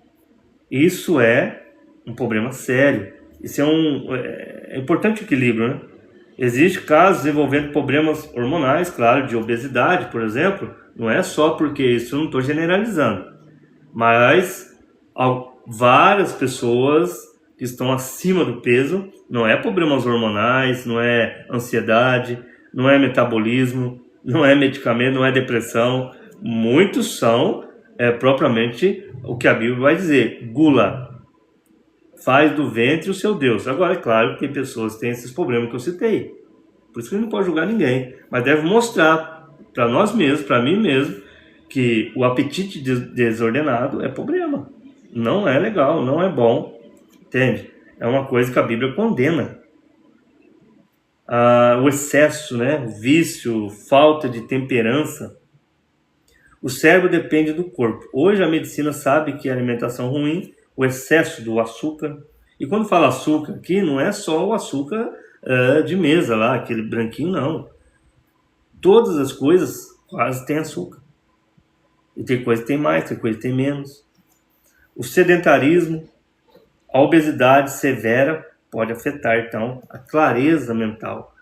Isso é um problema sério. Isso é importante o equilíbrio, né? Existem casos envolvendo problemas hormonais, claro, de obesidade, por exemplo. Não é só porque isso eu não estou generalizando. Mas várias pessoas que estão acima do peso, não é problemas hormonais, não é ansiedade, não é metabolismo, não é medicamento, não é depressão. Muitos são propriamente o que a Bíblia vai dizer, gula. Faz do ventre o seu Deus. Agora, é claro que tem pessoas que têm esses problemas que eu citei. Por isso que a gente não pode julgar ninguém. Mas deve mostrar para nós mesmos, para mim mesmo, que o apetite desordenado é problema. Não é legal, não é bom. Entende? É uma coisa que a Bíblia condena. O excesso, né? O vício, falta de temperança. O cérebro depende do corpo. Hoje a medicina sabe que a alimentação ruim, o excesso do açúcar. E quando fala açúcar aqui, não é só o açúcar de mesa lá, aquele branquinho, não. Todas as coisas quase têm açúcar. E tem coisa que tem mais, tem coisa que tem menos. O sedentarismo, a obesidade severa pode afetar, então, a clareza mental.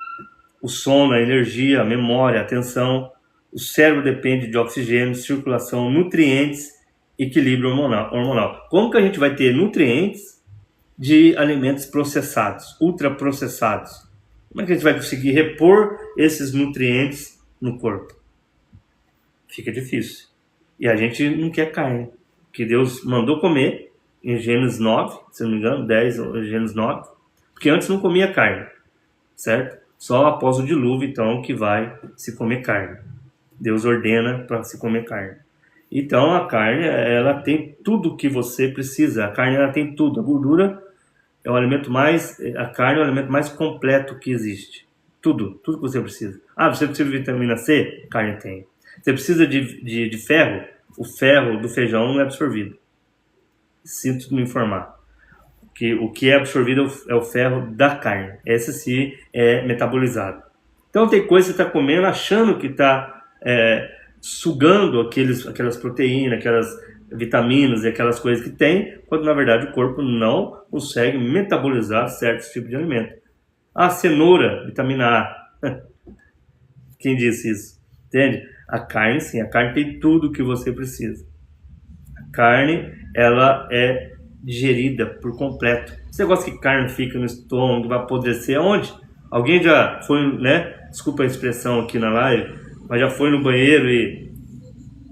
O sono, a energia, a memória, a atenção. O cérebro depende de oxigênio, circulação, nutrientes, equilíbrio hormonal. Como que a gente vai ter nutrientes de alimentos processados, ultraprocessados? Como é que a gente vai conseguir repor esses nutrientes no corpo? Fica difícil. E a gente não quer carne, que Deus mandou comer em Gênesis 9, se não me engano, 10 ou Gênesis 9, porque antes não comia carne, certo? Só após o dilúvio, então, que vai se comer carne. Deus ordena para se comer carne. Então, a carne, ela tem tudo o que você precisa. A carne, ela tem tudo. A gordura é o alimento mais... A carne é o alimento mais completo que existe. Tudo que você precisa. Você precisa de vitamina C? Carne tem. Você precisa de ferro? O ferro do feijão não é absorvido. Sinto me informar. O que é absorvido é o ferro da carne. Esse sim é metabolizado. Então tem coisa que você está comendo achando que está sugando aquelas proteínas, aquelas vitaminas e aquelas coisas que tem, quando na verdade o corpo não consegue metabolizar certos tipos de alimento. Cenoura, vitamina A. Quem disse isso? Entende? A carne sim, a carne tem tudo o que você precisa. A carne, ela é digerida por completo. Esse negócio que carne fica no estômago, vai apodrecer, aonde? Alguém já foi, né? Desculpa a expressão aqui na live, mas já foi no banheiro e,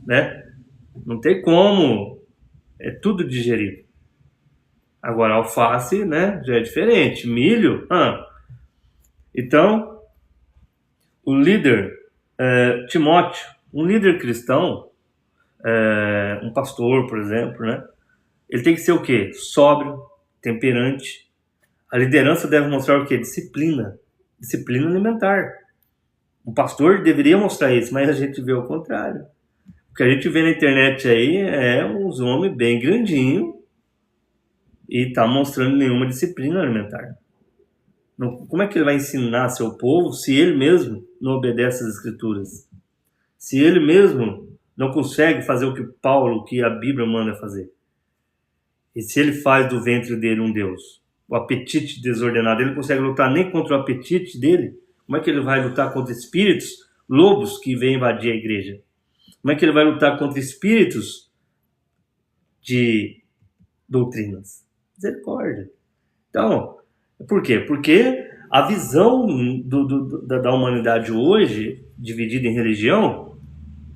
né? Não tem como. É tudo digerido. Agora, alface, né, já é diferente. Milho, Então, o líder, Timóteo, um líder cristão, um pastor, por exemplo, né, ele tem que ser o quê? Sóbrio, temperante. A liderança deve mostrar o quê? Disciplina. Disciplina alimentar. Um pastor deveria mostrar isso, mas a gente vê o contrário. O que a gente vê na internet aí é uns homens bem grandinhos e tá mostrando nenhuma disciplina alimentar. Como é que ele vai ensinar seu povo se ele mesmo não obedece às escrituras? Se ele mesmo não consegue fazer o que Paulo, o que a Bíblia manda fazer? E se ele faz do ventre dele um Deus? O apetite desordenado, ele não consegue lutar nem contra o apetite dele? Como é que ele vai lutar contra espíritos, lobos que vêm invadir a igreja? Como é que ele vai lutar contra espíritos de doutrinas? Misericórdia. Então, por quê? Porque a visão da humanidade hoje, dividida em religião,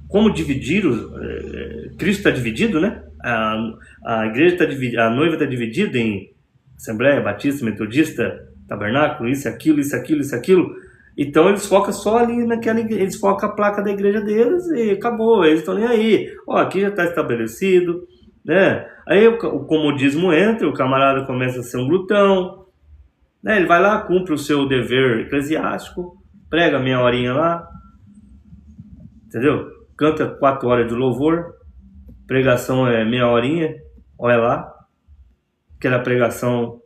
como dividiram, Cristo está dividido, né? A igreja está dividida, a noiva está dividida em Assembleia, Batista, Metodista, Tabernáculo, isso, aquilo, isso, aquilo, isso, aquilo. Então eles focam só ali naquela igreja, eles focam a placa da igreja deles e acabou, eles estão nem aí. Aqui já está estabelecido, né? Aí o comodismo entra, o camarada começa a ser um glutão, né? Ele vai lá, cumpre o seu dever eclesiástico, prega meia horinha lá, entendeu? Canta 4 horas de louvor, pregação é meia horinha, olha lá, aquela pregação,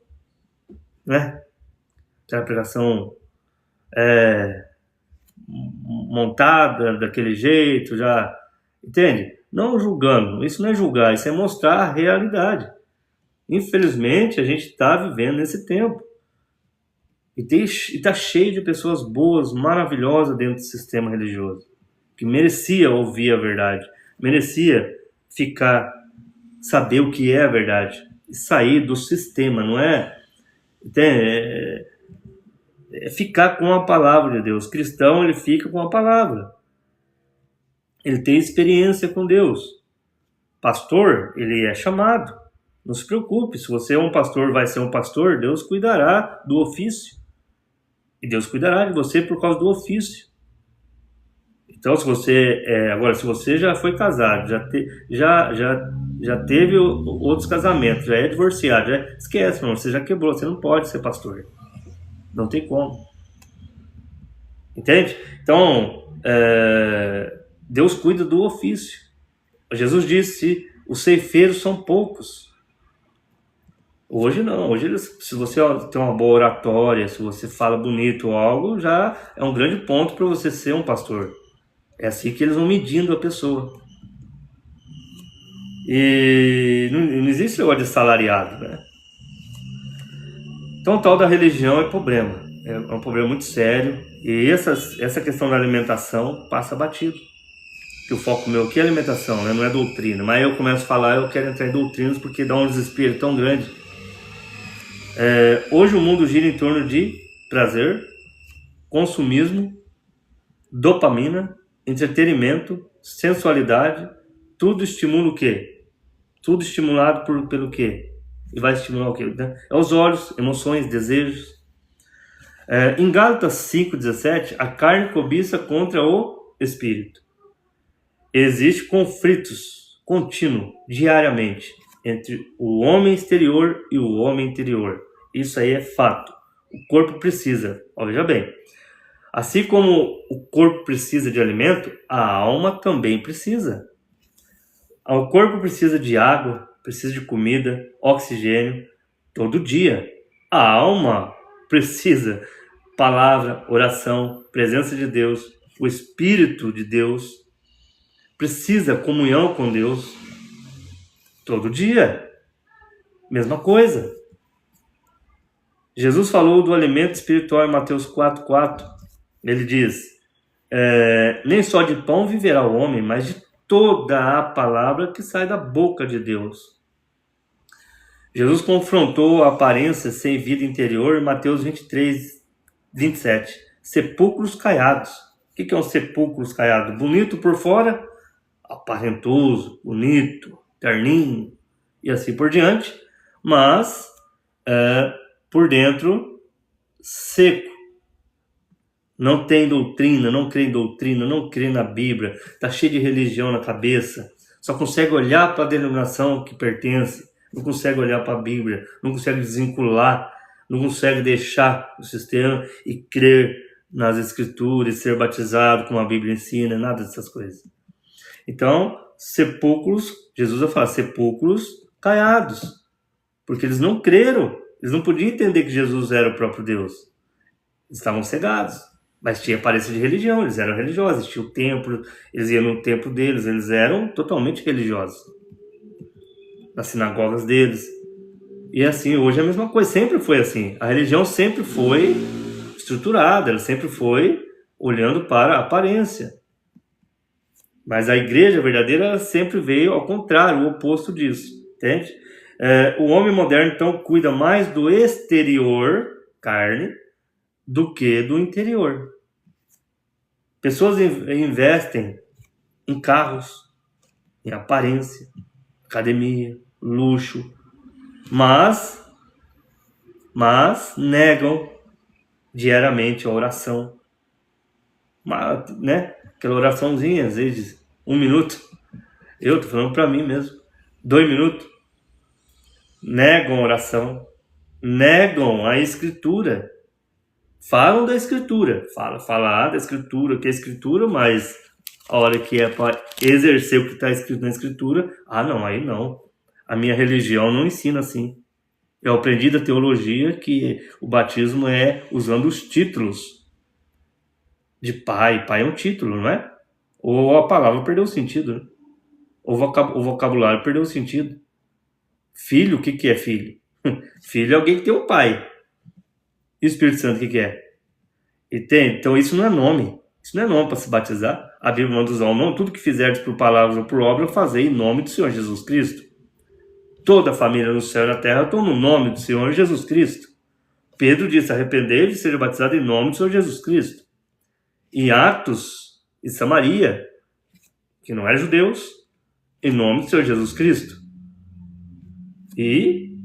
né? Aquela pregação montada daquele jeito, já, entende? Não julgando, isso não é julgar, isso é mostrar a realidade. Infelizmente, a gente está vivendo nesse tempo. E está cheio de pessoas boas, maravilhosas dentro do sistema religioso, que merecia ouvir a verdade, merecia saber o que é a verdade, e sair do sistema, não é? É ficar com a palavra de Deus. O cristão, ele fica com a palavra. Ele tem experiência com Deus. Pastor, ele é chamado. Não se preocupe, se você é um pastor, vai ser um pastor, Deus cuidará do ofício. E Deus cuidará de você por causa do ofício. Então, se você já foi casado, já teve outros casamentos, já é divorciado, esquece, mano, você já quebrou, você não pode ser pastor. Não tem como. Entende? Então, Deus cuida do ofício. Jesus disse, os ceifeiros são poucos. Hoje não, hoje se você tem uma boa oratória, se você fala bonito ou algo, já é um grande ponto para você ser um pastor. É assim que eles vão medindo a pessoa. E não existe negócio de salariado, né? Então o tal da religião é problema. É um problema muito sério. E essa questão da alimentação passa batido. Que o foco meu aqui é alimentação, né? Não é doutrina. Mas eu começo a falar, eu quero entrar em doutrinas porque dá um desespero tão grande. Hoje o mundo gira em torno de prazer, consumismo, dopamina, entretenimento, sensualidade. Tudo estimula o quê? Tudo estimulado pelo quê? E vai estimular o quê? É os olhos, emoções, desejos. Em Gálatas 5,17, a carne cobiça contra o espírito. Existem conflitos contínuos, diariamente, entre o homem exterior e o homem interior. Isso aí é fato. O corpo precisa, veja bem, assim como o corpo precisa de alimento, a alma também precisa. O corpo precisa de água, precisa de comida, oxigênio, todo dia. A alma precisa palavra, oração, presença de Deus, o Espírito de Deus, precisa comunhão com Deus todo dia. Mesma coisa. Jesus falou do alimento espiritual em Mateus 4,4. Ele diz, nem só de pão viverá o homem, mas de toda a palavra que sai da boca de Deus. Jesus confrontou a aparência sem vida interior em Mateus 23:27. Sepulcros caiados. O que é um sepulcro caiado? Bonito por fora, aparentoso, bonito, terninho e assim por diante, mas por dentro, seco. Não tem doutrina, não crê em doutrina, não crê na Bíblia, está cheio de religião na cabeça, só consegue olhar para a denominação que pertence, não consegue olhar para a Bíblia, não consegue desvincular, não consegue deixar o sistema e crer nas Escrituras, ser batizado como a Bíblia ensina, nada dessas coisas. Então, sepulcros, Jesus vai falar, sepulcros caiados, porque eles não creram, eles não podiam entender que Jesus era o próprio Deus, eles estavam cegados. Mas tinha aparência de religião, eles eram religiosos, tinha o templo, eles iam no templo deles, eles eram totalmente religiosos, nas sinagogas deles. E assim, hoje é a mesma coisa, sempre foi assim. A religião sempre foi estruturada, ela sempre foi olhando para a aparência. Mas a igreja verdadeira sempre veio ao contrário, o oposto disso, entende? O homem moderno, então, cuida mais do exterior, carne, do que do interior. Pessoas investem em carros, em aparência, academia, luxo, mas negam diariamente a oração, né? Aquela oraçãozinha, às vezes 1 minuto, eu tô falando para mim mesmo, 2 minutos, negam a oração, negam a escritura, falam da escritura, falar da escritura, que é escritura, mas a hora que é para exercer o que está escrito na escritura, não, aí não. A minha religião não ensina assim. Eu aprendi da teologia que o batismo é usando os títulos de pai. Pai é um título, não é? Ou a palavra perdeu o sentido, né? O vocabulário perdeu o sentido. Filho, o que é filho? Filho é alguém que tem um pai. E o Espírito Santo, o que é? Entende? Então isso não é nome. Isso não é nome para se batizar. A Bíblia manda usar o nome. Tudo que fizerdes por palavras ou por obra, fazei em nome do Senhor Jesus Cristo. Toda a família no céu e na terra estão no nome do Senhor Jesus Cristo. Pedro disse, arrependei-vos e seja batizado em nome do Senhor Jesus Cristo. Em Atos e Samaria, que não eram judeus, em nome do Senhor Jesus Cristo. E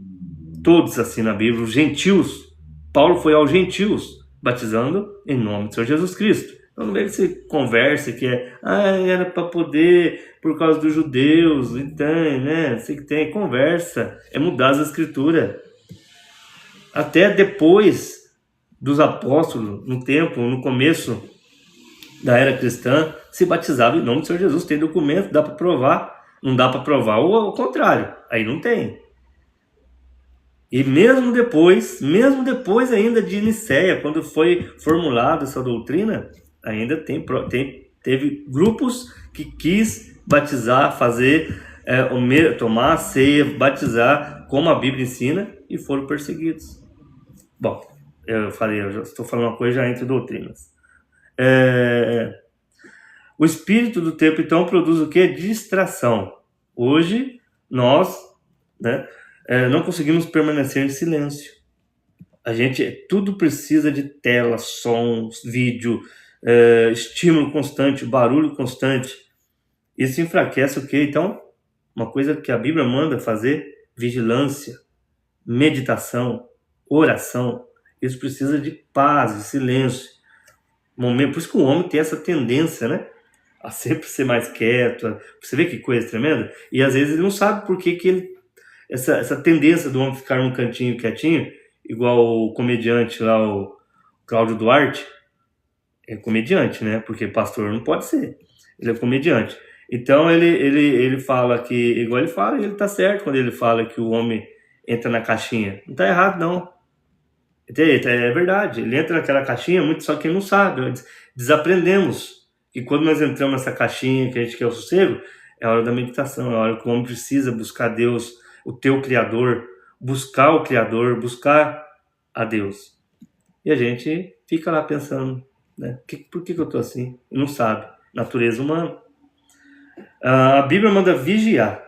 todos assim na Bíblia, os gentios, Paulo foi aos gentios, batizando em nome do Senhor Jesus Cristo. Então não veio essa conversa que era para poder, por causa dos judeus, então, né? Sei que tem conversa, é mudar as escrituras. Até depois dos apóstolos, no tempo, no começo da era cristã, se batizava em nome do Senhor Jesus. Tem documento, dá para provar. Não dá para provar o contrário, aí não tem. E mesmo depois ainda de Nicéia, quando foi formulada essa doutrina, ainda teve grupos que quis batizar, fazer, tomar a ceia, batizar como a Bíblia ensina e foram perseguidos. Bom, eu já estou falando uma coisa já entre doutrinas. O espírito do tempo, então, produz o que? Distração. Hoje, nós, né, não conseguimos permanecer em silêncio. Tudo precisa de tela, sons, vídeo, estímulo constante, barulho constante. Isso enfraquece o quê? Então, uma coisa que a Bíblia manda fazer, vigilância, meditação, oração. Isso precisa de paz, de silêncio. Por isso que o homem tem essa tendência, né? A sempre ser mais quieto. Você vê que coisa tremenda? E às vezes ele não sabe por que ele... Essa tendência do homem ficar num cantinho quietinho, igual o comediante lá, o Cláudio Duarte, é comediante, né? Porque pastor não pode ser. Ele é comediante. Então ele fala que, igual ele fala, ele tá certo quando ele fala que o homem entra na caixinha. Não tá errado, não. É verdade. Ele entra naquela caixinha, muito só que ele não sabe. Desaprendemos que quando nós entramos nessa caixinha que a gente quer o sossego, é a hora da meditação, é a hora que o homem precisa buscar Deus, o teu Criador, buscar o Criador, buscar a Deus. E a gente fica lá pensando, né? Por que eu tô assim? E não sabe. Natureza humana. A Bíblia manda vigiar.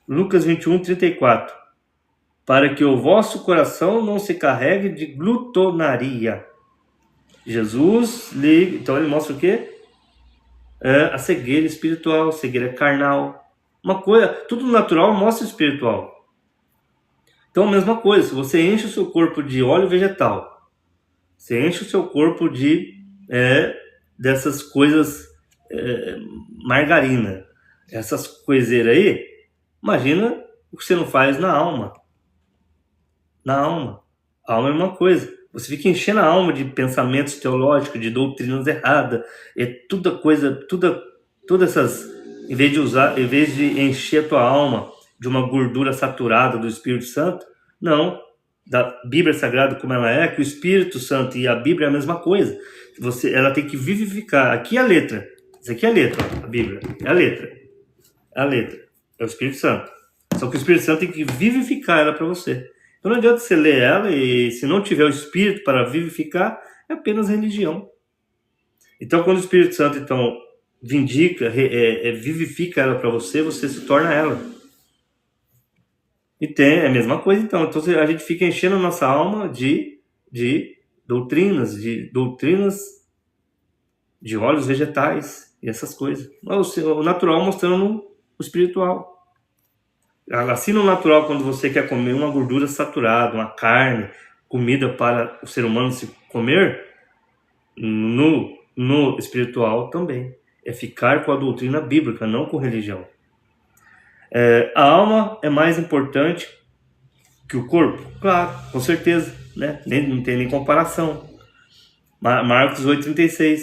Lucas 21:34. Para que o vosso coração não se carregue de glutonaria. Jesus liga, então ele mostra o quê? A cegueira espiritual, cegueira carnal. Uma coisa, tudo natural mostra espiritual. Então a mesma coisa, se você enche o seu corpo de óleo vegetal, você enche o seu corpo dessas coisas, margarina, essas coiseiras aí, imagina o que você não faz na alma. Na alma. A alma é uma coisa. Você fica enchendo a alma de pensamentos teológicos, de doutrinas erradas, todas essas, em vez de encher a tua alma de uma gordura saturada do Espírito Santo, não, da Bíblia Sagrada como ela é, que o Espírito Santo e a Bíblia é a mesma coisa. Ela tem que vivificar. Aqui é a letra. Isso aqui é a letra, a Bíblia. É a letra. É a letra. É o Espírito Santo. Só que o Espírito Santo tem que vivificar ela para você. Então não adianta você ler ela e se não tiver o Espírito para vivificar, é apenas religião. Então quando o Espírito Santo vivifica ela para você, você se torna ela. E é a mesma coisa então. Então a gente fica enchendo a nossa alma de doutrinas, de óleos vegetais e essas coisas. O natural mostrando o espiritual. Assim no natural, quando você quer comer uma gordura saturada, uma carne, comida para o ser humano se comer, no espiritual também. É ficar com a doutrina bíblica, não com religião. A alma é mais importante que o corpo? Claro, com certeza, né? Não tem nem comparação. Marcos 8,36.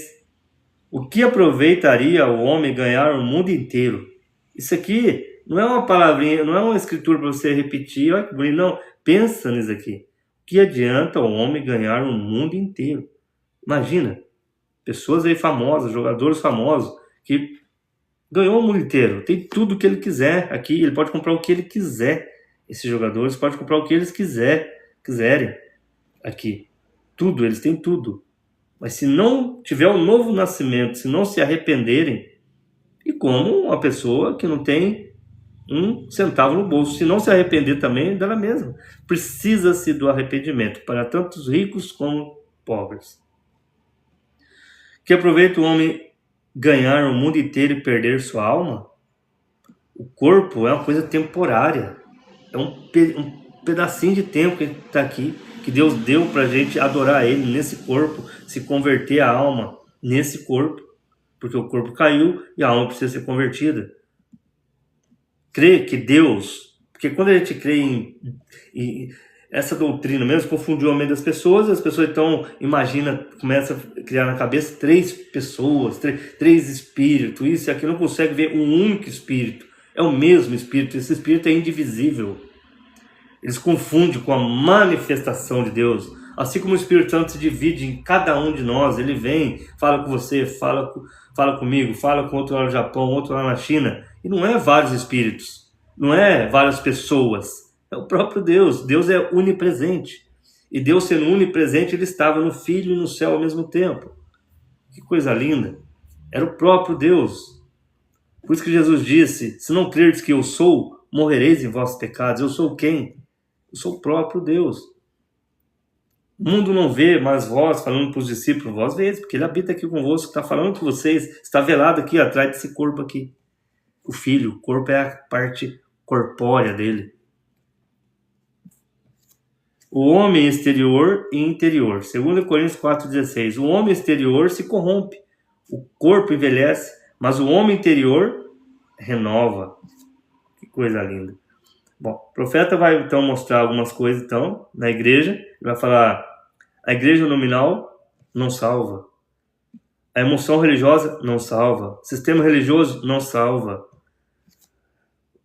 O que aproveitaria o homem ganhar o mundo inteiro? Isso aqui não é uma palavrinha, não é uma escritura para você repetir, olha que bonito, não. Pensa nisso aqui. O que adianta o homem ganhar o mundo inteiro? Imagina, pessoas aí famosas, jogadores famosos, que ganhou o mundo inteiro, tem tudo o que ele quiser aqui, ele pode comprar o que ele quiser. Esses jogadores podem comprar o que eles quiserem aqui. Tudo, eles têm tudo. Mas se não tiver um novo nascimento, se não se arrependerem, e como uma pessoa que não tem um centavo no bolso, se não se arrepender também, dela mesma. Precisa-se do arrependimento para tanto os ricos como pobres. Que aproveita o homem ganhar o mundo inteiro e perder sua alma? O corpo é uma coisa temporária. É um pedacinho de tempo que está aqui, que Deus deu para a gente adorar Ele nesse corpo, se converter a alma nesse corpo, porque o corpo caiu e a alma precisa ser convertida. Crer que Deus, porque quando a gente crê em essa doutrina mesmo, confundiu a mente das pessoas, as pessoas então começa a criar na cabeça 3 pessoas, 3 espíritos, isso e aquilo, não consegue ver um único espírito, é o mesmo espírito, esse espírito é indivisível. Eles confundem com a manifestação de Deus, assim como o Espírito Santo se divide em cada um de nós, ele vem, fala com você, fala comigo, fala com outro lá no Japão, outro lá na China, e não é vários espíritos, não é várias pessoas, é o próprio Deus. Deus é onipresente, e Deus sendo onipresente, ele estava no Filho e no céu ao mesmo tempo. Que coisa linda, era o próprio Deus. Por isso que Jesus disse, se não crerdes que eu sou, morrereis em vossos pecados. Eu sou quem? Eu sou o próprio Deus. O mundo não vê, mas vós, falando para os discípulos, vós vês, porque ele habita aqui convosco, está falando com vocês, está velado aqui atrás desse corpo aqui. O Filho, o corpo é a parte corpórea dele. O homem exterior e interior. 2 Coríntios 4,16. O homem exterior se corrompe, o corpo envelhece, mas o homem interior renova. Que coisa linda. Bom, o profeta vai então mostrar algumas coisas então na igreja. Ele vai falar, a igreja nominal não salva. A emoção religiosa não salva. O sistema religioso não salva.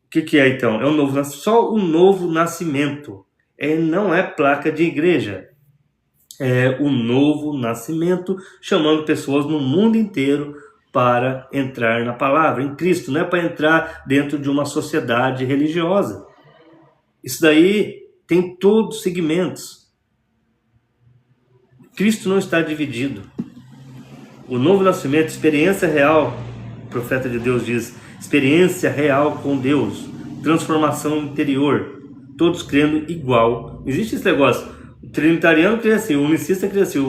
O que é então? É o novo, só o novo nascimento. Não é placa de igreja. É o novo nascimento, chamando pessoas no mundo inteiro para entrar na palavra, em Cristo. Não é para entrar dentro de uma sociedade religiosa. Isso daí tem todos os segmentos. Cristo não está dividido. O novo nascimento, experiência real, o profeta de Deus diz, experiência real com Deus, transformação interior, todos crendo igual. Existe esse negócio, o trinitariano crê assim, o unicista crê assim,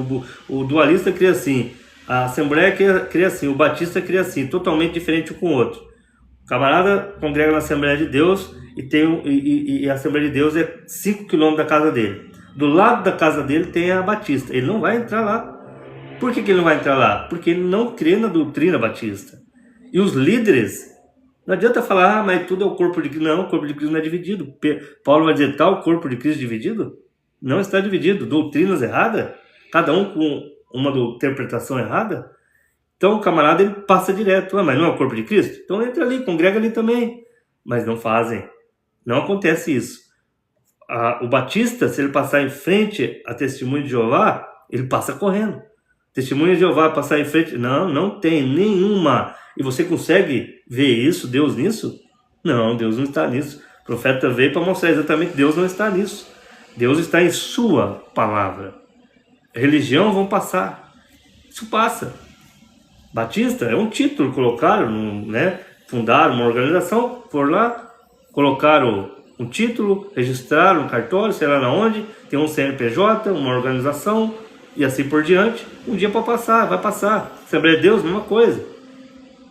o dualista crê assim, a assembleia crê assim, o batista crê assim, totalmente diferente um com o outro. camarada congrega na Assembleia de Deus e a Assembleia de Deus é 5 quilômetros da casa dele. Do lado da casa dele tem a Batista. Ele não vai entrar lá. Por que ele não vai entrar lá? Porque ele não crê na doutrina batista. E os líderes, não adianta falar, mas tudo é o corpo de Cristo. Não, o corpo de Cristo não é dividido. Paulo vai dizer, o corpo de Cristo dividido? Não está dividido. Doutrinas erradas, cada um com uma interpretação errada. Então o camarada ele passa direto. Mas não é o corpo de Cristo? Então entra ali, congrega ali também. Mas não fazem. Não acontece isso. O batista, se ele passar em frente a Testemunho de Jeová, ele passa correndo. Testemunho de Jeová passar em frente, não tem nenhuma. E você consegue ver isso, Deus nisso? Não, Deus não está nisso. O profeta veio para mostrar exatamente que Deus não está nisso. Deus está em sua palavra. Religião vão passar. Isso passa. Batista é um título, colocaram, né? Fundaram uma organização, foram lá, colocaram um título, registraram um cartório, sei lá na onde, tem um CNPJ, uma organização, e assim por diante. Um dia para passar, vai passar. Assembleia de Deus, mesma coisa.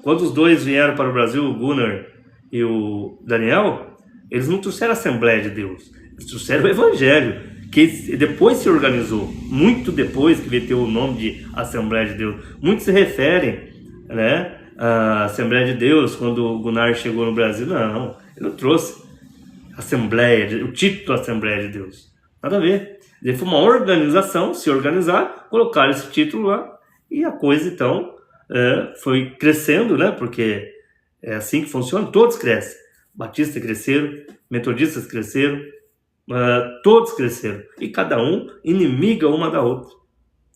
Quando os dois vieram para o Brasil, o Gunnar e o Daniel, eles não trouxeram a Assembleia de Deus, eles trouxeram o Evangelho, que depois se organizou, muito depois que veio ter o nome de Assembleia de Deus. Muitos se referem, né, à Assembleia de Deus, quando o Gunnar chegou no Brasil. Não, ele não trouxe Assembleia, o título Assembleia de Deus. Nada a ver. Ele foi uma organização, se organizar, colocar esse título lá, e a coisa então foi crescendo, né? Porque é assim que funciona, todos crescem. Batistas cresceram, metodistas cresceram, todos cresceram. E cada um inimiga uma da outra.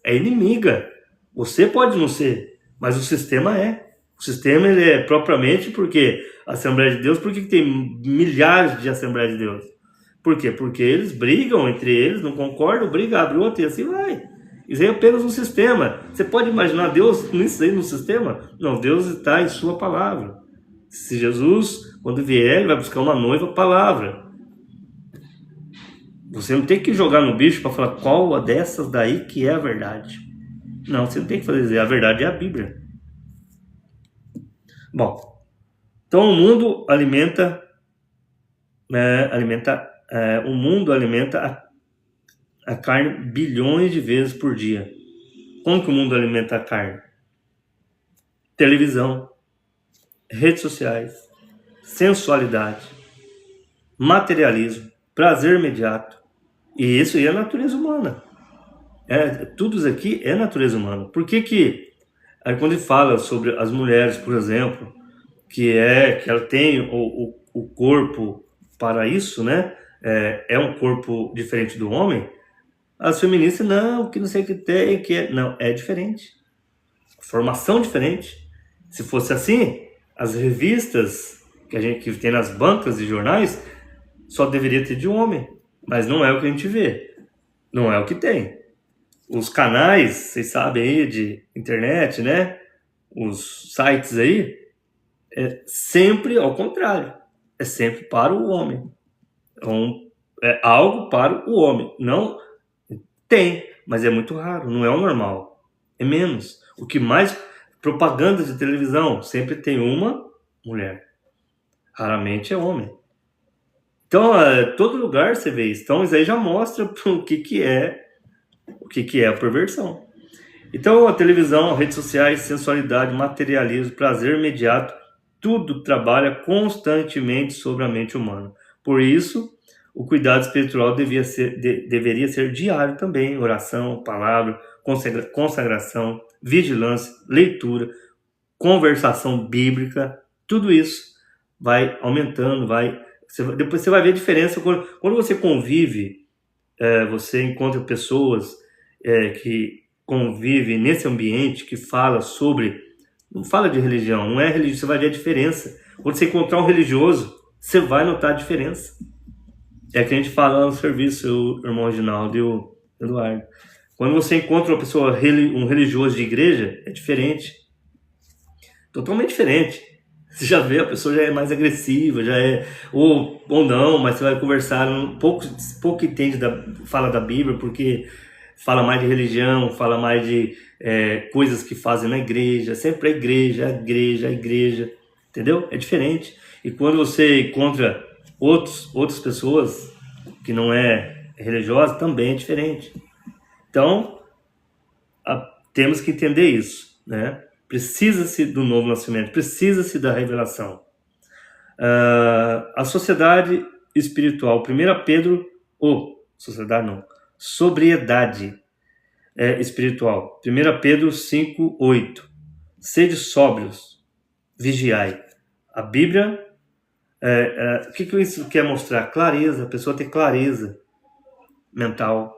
É inimiga. Você pode não ser, mas o sistema é. O sistema ele é propriamente porque a Assembleia de Deus, por que tem milhares de Assembleias de Deus? Por quê? Porque eles brigam entre eles, não concordam, briga, abre outro e assim vai. Isso aí é apenas um sistema. Você pode imaginar Deus nisso aí no sistema? Não, Deus está em sua palavra. Se Jesus, quando vier, ele vai buscar uma noiva palavra. Você não tem que jogar no bicho para falar qual dessas daí que é a verdade. Não, você não tem que fazer, a verdade é a Bíblia. Bom, então o mundo alimenta a carne bilhões de vezes por dia. Como que o mundo alimenta a carne? Televisão, redes sociais, sensualidade, materialismo, prazer imediato. E isso aí é a natureza humana. Tudo isso aqui é natureza humana. Por que aí quando ele fala sobre as mulheres, por exemplo, que ela tem o corpo para isso, né? É um corpo diferente do homem. As feministas, não, que não sei o que tem, não, é diferente. Formação diferente. Se fosse assim, as revistas que tem nas bancas de jornais só deveria ter de homem. Mas não é o que a gente vê. Não é o que tem. Os canais, vocês sabem aí, de internet, né? Os sites aí, é sempre ao contrário. É sempre para o homem. É algo para o homem. Não tem, mas é muito raro. Não é o normal. É menos. O que mais... Propaganda de televisão sempre tem uma mulher. Raramente é homem. Então, todo lugar você vê isso. Então, isso aí já mostra o que é a perversão. Então, a televisão, redes sociais, sensualidade, materialismo, prazer imediato, tudo trabalha constantemente sobre a mente humana. Por isso, o cuidado espiritual deveria ser diário também. Oração, palavra, consagração, vigilância, leitura, conversação bíblica, tudo isso vai aumentando, depois você vai ver a diferença quando você convive, você encontra pessoas que convivem nesse ambiente que fala não fala de religião, não é religião, você vai ver a diferença. Quando você encontrar um religioso, você vai notar a diferença. É que a gente fala lá no serviço, o irmão Reginaldo e o Eduardo. Quando você encontra uma pessoa, um religioso de igreja, é diferente. Totalmente diferente. Você já vê, a pessoa já é mais agressiva, ou não, mas você vai conversar, pouco entende, fala da Bíblia, porque fala mais de religião, fala mais de coisas que fazem na igreja, sempre a igreja. entendeu? É diferente. E quando você encontra outras pessoas que não é religiosa, também é diferente. Então, temos que entender isso, né? Precisa-se do novo nascimento, precisa-se da revelação. A sociedade espiritual, 1 Pedro, sociedade não, sobriedade espiritual, 1 Pedro 5:8, sede sóbrios, vigiai. A Bíblia, o que isso quer mostrar? Clareza, a pessoa ter clareza mental,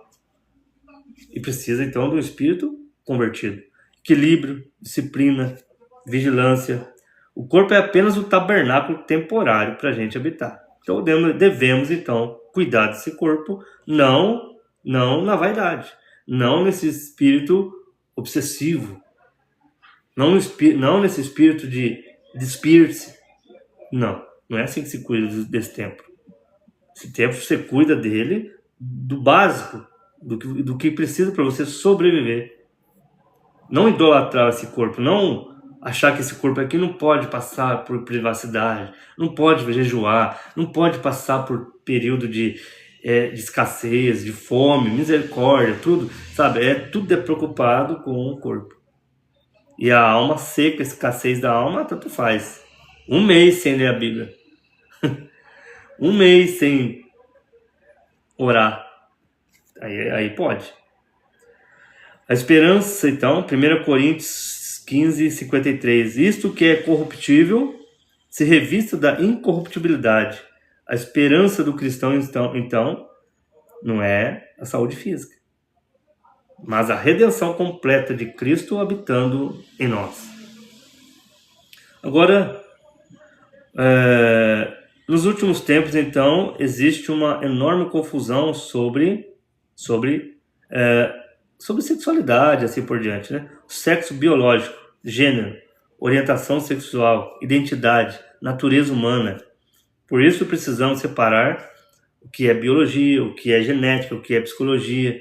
e precisa então do espírito convertido. Equilíbrio, disciplina, vigilância. O corpo é apenas o tabernáculo temporário para a gente habitar. Então devemos então cuidar desse corpo, não na vaidade, não nesse espírito obsessivo, não nesse espírito de despir-se. Não é assim que se cuida desse templo. Esse templo você cuida dele, do básico, do que precisa para você sobreviver. Não idolatrar esse corpo, não achar que esse corpo aqui não pode passar por privacidade, não pode jejuar, não pode passar por período de escassez, de fome, misericórdia, tudo, sabe? Tudo é preocupado com o corpo. E a alma seca, a escassez da alma, tanto faz. 1 mês sem ler a Bíblia. 1 mês sem orar. Aí pode. A esperança, então, 1 Coríntios 15:53. Isto que é corruptível se revista da incorruptibilidade. A esperança do cristão, então, não é a saúde física, mas a redenção completa de Cristo habitando em nós. Agora, nos últimos tempos, então, existe uma enorme confusão sobre sexualidade, assim por diante, né? Sexo biológico, gênero, orientação sexual, identidade, natureza humana. Por isso precisamos separar o que é biologia, o que é genética, o que é psicologia,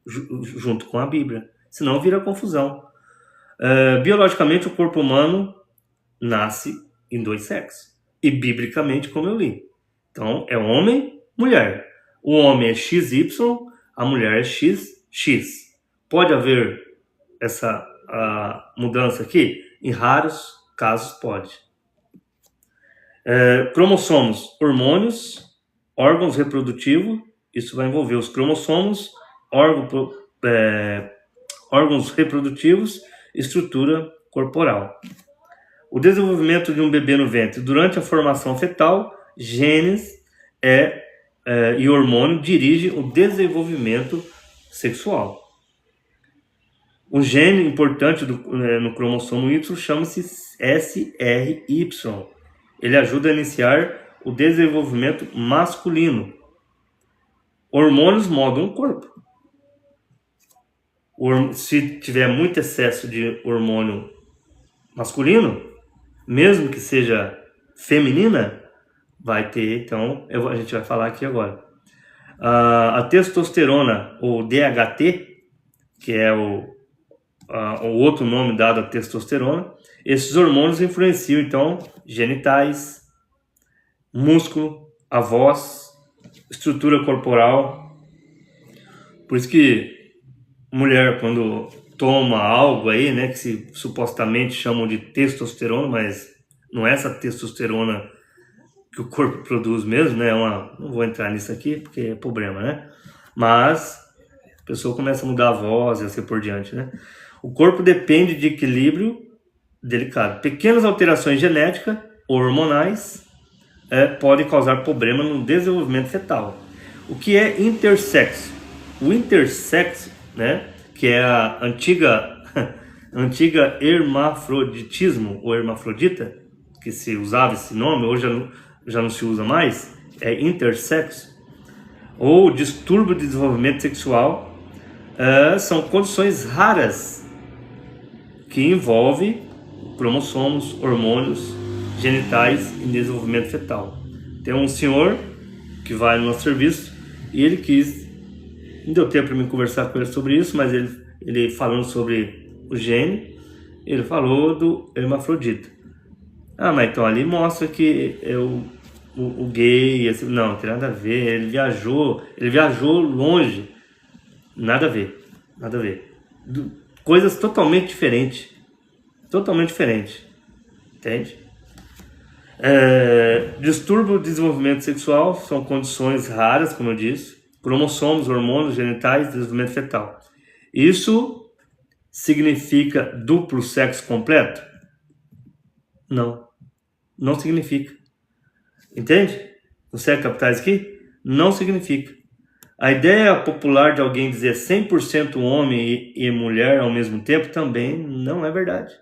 junto com a Bíblia. Senão vira confusão. Biologicamente, o corpo humano nasce em 2 sexos. E biblicamente, como eu li. Então, é homem, mulher. O homem é XY, a mulher é XX. Pode haver essa mudança aqui? Em raros casos pode. Cromossomos, hormônios, órgãos reprodutivos, isso vai envolver os cromossomos, órgãos reprodutivos, estrutura corporal. O desenvolvimento de um bebê no ventre. Durante a formação fetal, genes e hormônio dirigem o desenvolvimento sexual. Um gene importante no cromossomo Y chama-se SRY. Ele ajuda a iniciar o desenvolvimento masculino. Hormônios moldam o corpo. Se tiver muito excesso de hormônio masculino, mesmo que seja feminina, vai ter, então, a gente vai falar aqui agora. A testosterona, ou DHT, que é o outro nome dado à testosterona, esses hormônios influenciam, então, genitais, músculo, a voz, estrutura corporal. Por isso que mulher, quando toma algo aí, né, que supostamente chamam de testosterona, mas não é essa testosterona que o corpo produz mesmo, né? Não vou entrar nisso aqui porque é problema, né? Mas a pessoa começa a mudar a voz e assim por diante, né? O corpo depende de equilíbrio delicado. Pequenas alterações genéticas ou hormonais podem causar problema no desenvolvimento fetal. O que é intersexo? O intersexo, né, que é a antiga hermafroditismo ou hermafrodita, que se usava esse nome, hoje já não se usa mais, é intersexo, ou distúrbio de desenvolvimento sexual, são condições raras que envolvem cromossomos, hormônios, genitais e desenvolvimento fetal. Tem um senhor que vai no nosso serviço e ele não deu tempo para mim conversar com ele sobre isso, mas ele falando sobre o gene, ele falou do hermafrodita. Ah, mas então ali mostra que o gay, assim, não, não tem nada a ver, ele viajou longe, nada a ver, nada a ver. Coisas totalmente diferentes, entende? Distúrbio do desenvolvimento sexual são condições raras, como eu disse, cromossomos, hormônios genitais, desenvolvimento fetal. Isso significa duplo sexo completo? Não, não significa. Entende? Consegue captar isso aqui? Não significa. A ideia popular de alguém dizer 100% homem e mulher ao mesmo tempo também não é verdade.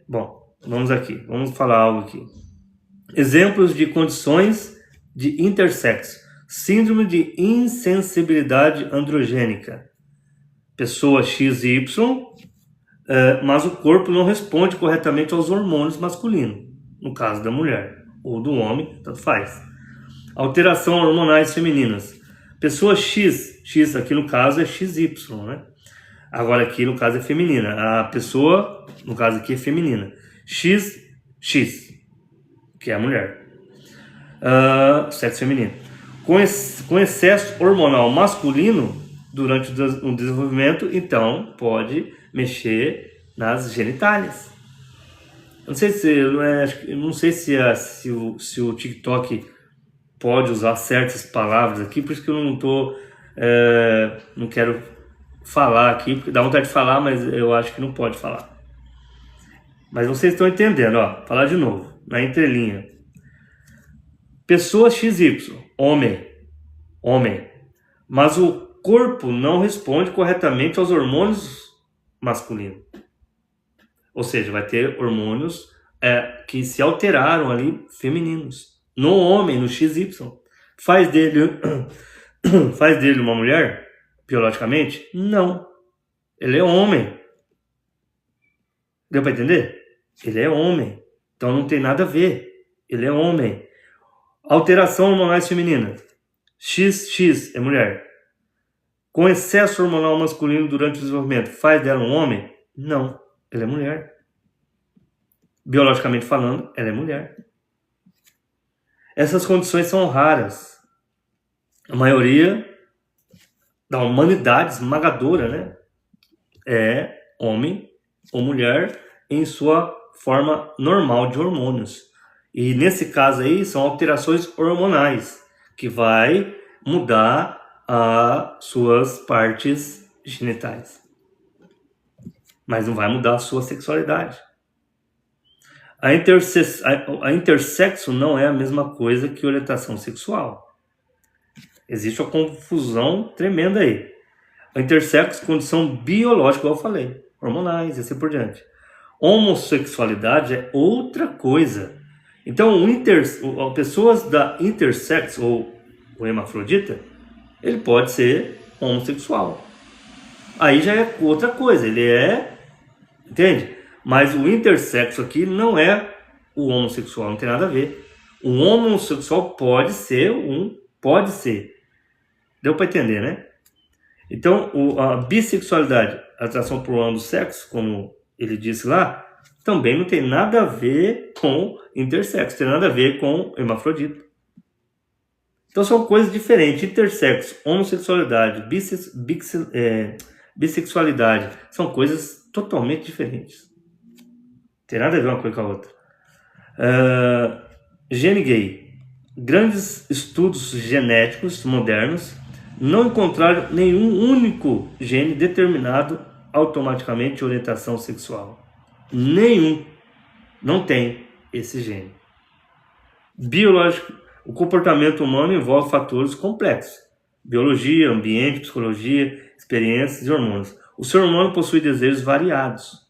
Bom, vamos falar algo aqui. Exemplos de condições de intersexo. Síndrome de insensibilidade androgênica. Pessoa XY, mas o corpo não responde corretamente aos hormônios masculinos, no caso da mulher, ou do homem, tanto faz. Alteração hormonais femininas. Pessoa X aqui no caso é XY, né? Agora aqui no caso é feminina. A pessoa, no caso aqui é feminina. XX, que é a mulher. Sexo feminino. Com excesso hormonal masculino durante o desenvolvimento, então pode mexer nas genitálias. Não sei se o TikTok pode usar certas palavras aqui, por isso que eu não quero falar aqui, porque dá vontade de falar, mas eu acho que não pode falar. Mas vocês estão entendendo, ó, falar de novo, na entrelinha. Pessoa XY, homem, mas o corpo não responde corretamente aos hormônios masculinos. Ou seja, vai ter hormônios que se alteraram ali, femininos. No homem, no XY. Faz dele uma mulher, biologicamente? Não. Ele é homem. Deu para entender? Ele é homem. Então não tem nada a ver. Ele é homem. Alteração hormonais feminina. XX é mulher. Com excesso hormonal masculino durante o desenvolvimento, faz dela um homem? Não. Ela é mulher. Biologicamente falando, ela é mulher. Essas condições são raras. A maioria da humanidade esmagadora, né, é homem ou mulher em sua forma normal de hormônios. E nesse caso aí são alterações hormonais que vai mudar as suas partes genitais. Mas não vai mudar a sua sexualidade. A intersexo não é a mesma coisa que orientação sexual. Existe uma confusão tremenda aí. A intersexo, condição biológica, como eu falei, hormonais e assim por diante. Homossexualidade é outra coisa. Então, pessoas da intersexo ou o hermafrodita, ele pode ser homossexual. Aí já é outra coisa, entende? Mas o intersexo aqui não é o homossexual, não tem nada a ver. O homossexual pode ser. Deu para entender, né? Então, a bissexualidade, a atração por ambos sexos, como ele disse lá, também não tem nada a ver com intersexo, tem nada a ver com hermafrodita. Então são coisas diferentes. Intersexo, homossexualidade, bissexualidade, são coisas totalmente diferentes. Tem nada a ver uma coisa com a outra. Gene gay. Grandes estudos genéticos modernos não encontraram nenhum único gene determinado automaticamente de orientação sexual. Nenhum. Não tem esse gene. Biológico. O comportamento humano envolve fatores complexos. Biologia, ambiente, psicologia, experiências e hormônios. O ser humano possui desejos variados.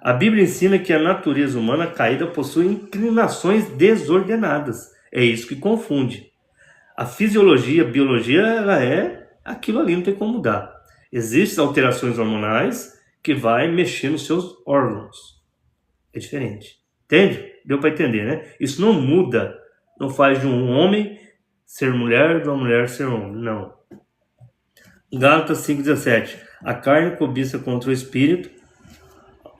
A Bíblia ensina que a natureza humana caída possui inclinações desordenadas. É isso que confunde. A fisiologia, a biologia, ela é aquilo ali, não tem como mudar. Existem alterações hormonais que vai mexer nos seus órgãos. É diferente. Entende? Deu para entender, né? Isso não muda. Não faz de um homem ser mulher, de uma mulher ser homem. Não. Gálatas 5,17. A carne cobiça contra o espírito.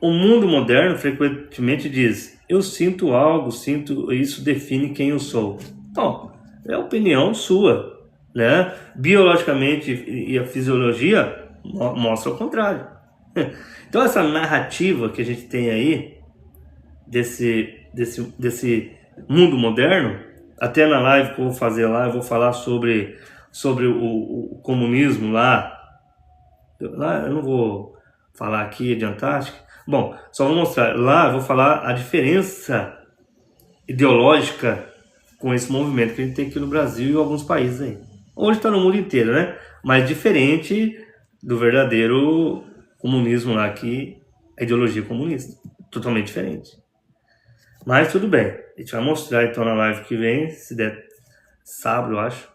O mundo moderno frequentemente diz: eu sinto algo, sinto, isso define quem eu sou. Bom, é opinião sua, né? Biologicamente e a fisiologia mostra o contrário. Então essa narrativa que a gente tem aí desse mundo moderno, até na live que eu vou fazer lá, eu vou falar sobre o comunismo lá. Eu não vou falar aqui, adiantar, acho que... Bom, só vou mostrar. Lá eu vou falar a diferença ideológica com esse movimento que a gente tem aqui no Brasil e em alguns países aí. Hoje está no mundo inteiro, né? Mas diferente do verdadeiro comunismo lá, que é a ideologia comunista. Totalmente diferente. Mas tudo bem. A gente vai mostrar então na live que vem, se der sábado, eu acho.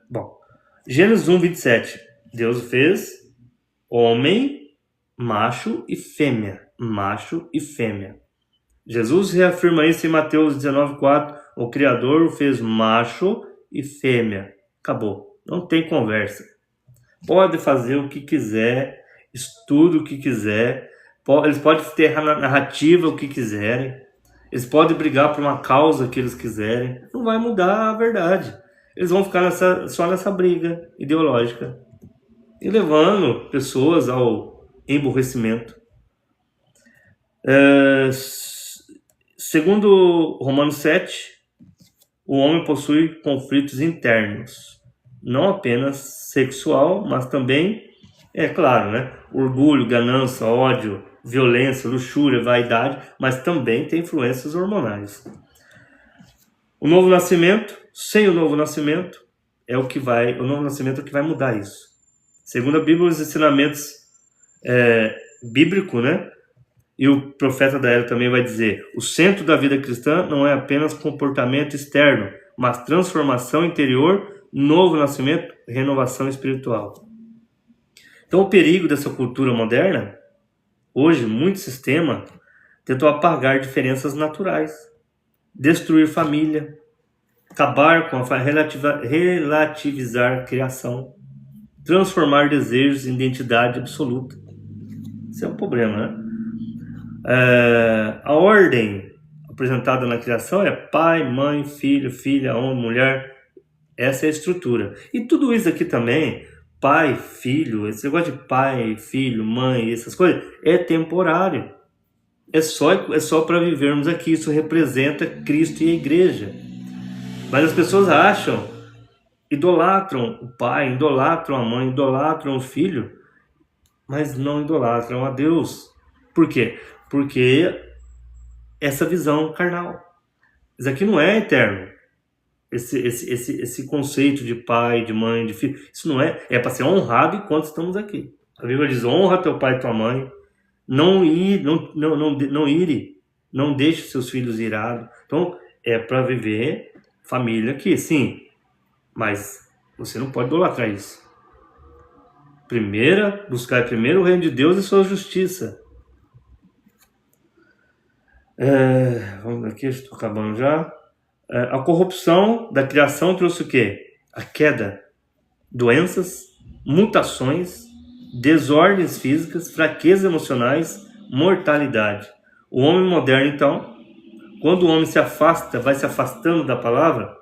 Bom, Gênesis 1, 27. Deus fez homem, macho e fêmea. Macho e fêmea. Jesus reafirma isso em Mateus 19:4. O Criador o fez macho e fêmea. Acabou. Não tem conversa. Pode fazer o que quiser, estuda o que quiser. Eles podem ter a narrativa o que quiserem. Eles podem brigar por uma causa que eles quiserem. Não vai mudar a verdade. Eles vão ficar só nessa briga ideológica e levando pessoas ao emburrecimento. Segundo Romanos 7, o homem possui conflitos internos, não apenas sexual, mas também, é claro, né? Orgulho, ganância, ódio, violência, luxúria, vaidade, mas também tem influências hormonais. O novo nascimento, sem o novo nascimento, o novo nascimento é o que vai mudar isso. Segundo a Bíblia, os ensinamentos bíblicos, né? E o profeta da era também vai dizer: o centro da vida cristã não é apenas comportamento externo, mas transformação interior, novo nascimento, renovação espiritual. Então o perigo dessa cultura moderna, hoje, muito sistema, tentou apagar diferenças naturais, destruir família, acabar com relativizar criação, transformar desejos em identidade absoluta. Isso é um problema, né? A ordem apresentada na criação é pai, mãe, filho, filha, homem, mulher. Essa é a estrutura. E tudo isso aqui também, pai, filho, esse negócio de pai, filho, mãe, essas coisas, é temporário. É só para vivermos aqui. Isso representa Cristo e a igreja. Mas as pessoas acham, idolatram o pai, idolatram a mãe, idolatram o filho, mas não idolatram a Deus. Por quê? Porque essa visão carnal. Isso aqui não é eterno. Esse conceito de pai, de mãe, de filho, isso não é para ser honrado enquanto estamos aqui. A Bíblia diz: honra teu pai e tua mãe, não deixe seus filhos irados. Então, é para viver família aqui, sim, mas você não pode idolatrar isso. Buscar primeiro o reino de Deus e sua justiça. Vamos aqui, estou acabando já. A corrupção da criação trouxe o quê? A queda, doenças, mutações, desordens físicas, fraquezas emocionais, mortalidade. O homem moderno, então, quando o homem se afasta, vai se afastando da palavra,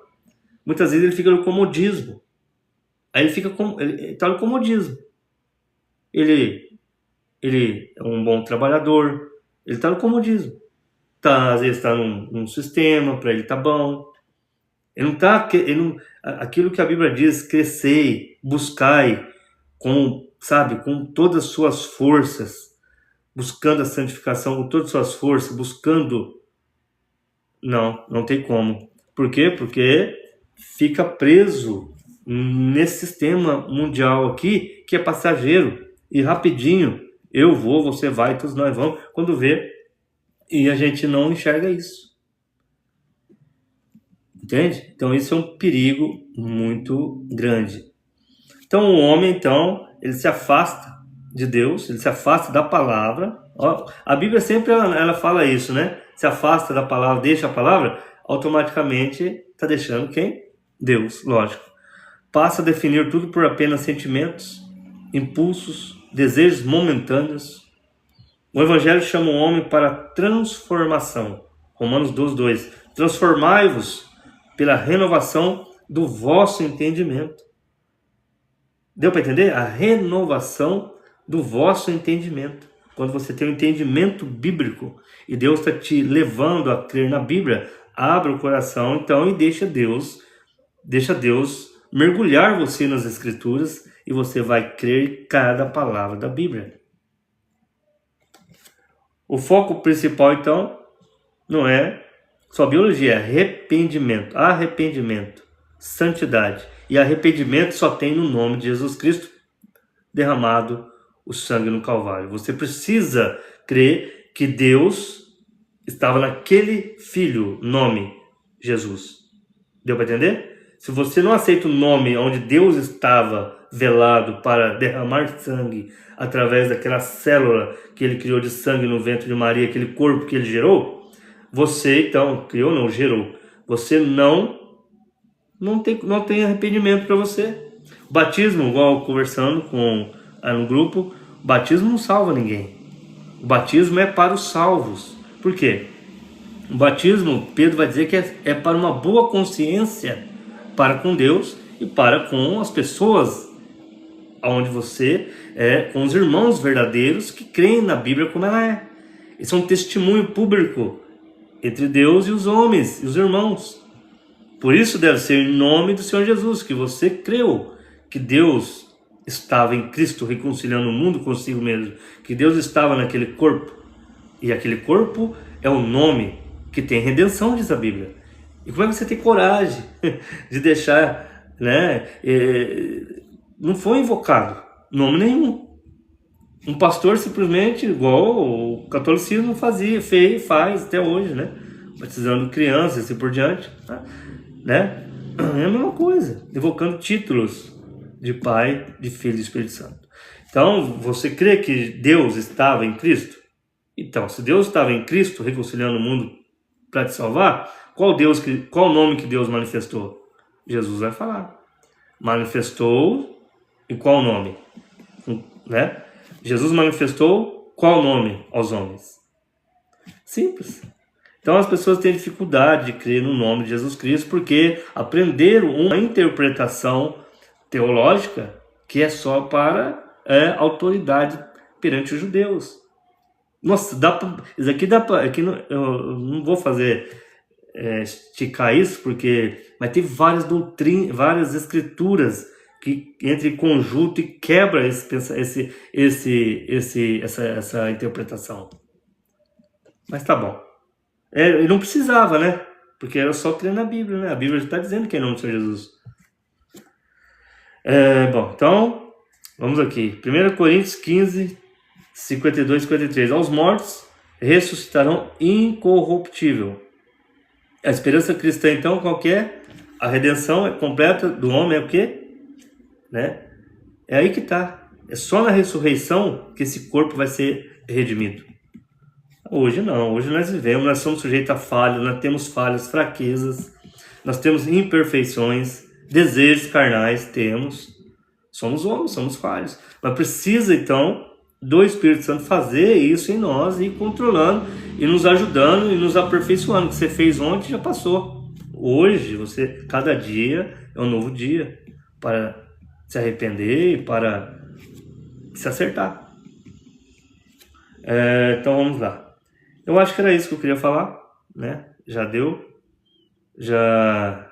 muitas vezes ele fica no comodismo. Aí ele está no comodismo. Ele é um bom trabalhador, ele está no comodismo. Às vezes está num sistema, para ele tá bom. Aquilo que a Bíblia diz, crescei, buscai, com todas as suas forças, buscando a santificação com todas as suas forças, buscando... Não tem como. Por quê? Porque fica preso nesse sistema mundial aqui, que é passageiro, e rapidinho, eu vou, você vai, todos nós vamos, quando vê, e a gente não enxerga isso. Entende? Então isso é um perigo muito grande. Então o homem, ele se afasta de Deus, ele se afasta da palavra. A Bíblia sempre ela fala isso, né? Se afasta da palavra, deixa a palavra, automaticamente está deixando quem? Deus, lógico. Passa a definir tudo por apenas sentimentos, impulsos, desejos momentâneos. O Evangelho chama o homem para transformação. Romanos 12, 2. Transformai-vos pela renovação do vosso entendimento. Deu para entender? A renovação do vosso entendimento. Quando você tem um entendimento bíblico e Deus está te levando a crer na Bíblia, abra o coração então e deixa Deus mergulhar você nas Escrituras e você vai crer em cada palavra da Bíblia. O foco principal então não é só biologia, é arrependimento, santidade. E arrependimento só tem no nome de Jesus Cristo derramado o sangue no Calvário. Você precisa crer que Deus estava naquele filho, nome Jesus. Deu para entender? Se você não aceita o nome onde Deus estava velado para derramar sangue através daquela célula que ele criou de sangue no ventre de Maria, aquele corpo que ele gerou, você então, criou não, gerou, você não tem arrependimento para você. O batismo, igual conversando no grupo, o batismo não salva ninguém. O batismo é para os salvos. Por quê? O batismo, Pedro vai dizer que é para uma boa consciência para com Deus e para com as pessoas onde você com os irmãos verdadeiros que creem na Bíblia como ela é. Isso é um testemunho público entre Deus e os homens e os irmãos. Por isso deve ser em nome do Senhor Jesus que você creu que Deus estava em Cristo reconciliando o mundo consigo mesmo, que Deus estava naquele corpo, e aquele corpo é o nome que tem redenção, diz a Bíblia. E como é que você tem coragem de deixar, né? Não foi invocado nome nenhum. Um pastor simplesmente, igual o catolicismo faz até hoje, né? Batizando crianças e assim por diante, né? É a mesma coisa, evocando títulos de Pai, de Filho e de Espírito Santo. Então, você crê que Deus estava em Cristo? Então, se Deus estava em Cristo, reconciliando o mundo para te salvar, qual nome que Deus manifestou? Jesus vai falar. Manifestou em qual nome? Né? Jesus manifestou qual nome aos homens? Simples. Então as pessoas têm dificuldade de crer no nome de Jesus Cristo porque aprenderam uma interpretação teológica que é só para autoridade perante os judeus. Nossa, isso aqui dá para... Eu não vou fazer esticar isso, mas tem várias doutrinas, várias escrituras que entra em conjunto e quebra essa interpretação. Mas tá bom. Ele não precisava, né? Porque era só crer na Bíblia, né? A Bíblia já está dizendo que é em nome do Senhor Jesus. Bom, então, vamos aqui. 1 Coríntios 15, 52 e 53. Aos mortos ressuscitarão incorruptível. A esperança cristã, então, qual que é? A redenção completa do homem é o quê? Né? É aí que está. É só na ressurreição que esse corpo vai ser redimido. Hoje não. Hoje nós vivemos, nós somos sujeitos a falhas, nós temos falhas, fraquezas, nós temos imperfeições, desejos carnais, somos homens, somos falhos. Mas precisa então do Espírito Santo fazer isso em nós e ir controlando e nos ajudando e nos aperfeiçoando. O que você fez ontem já passou. Hoje, cada dia é um novo dia para se arrepender e para se acertar. Então vamos lá. Eu acho que era isso que eu queria falar, né? Já deu. Já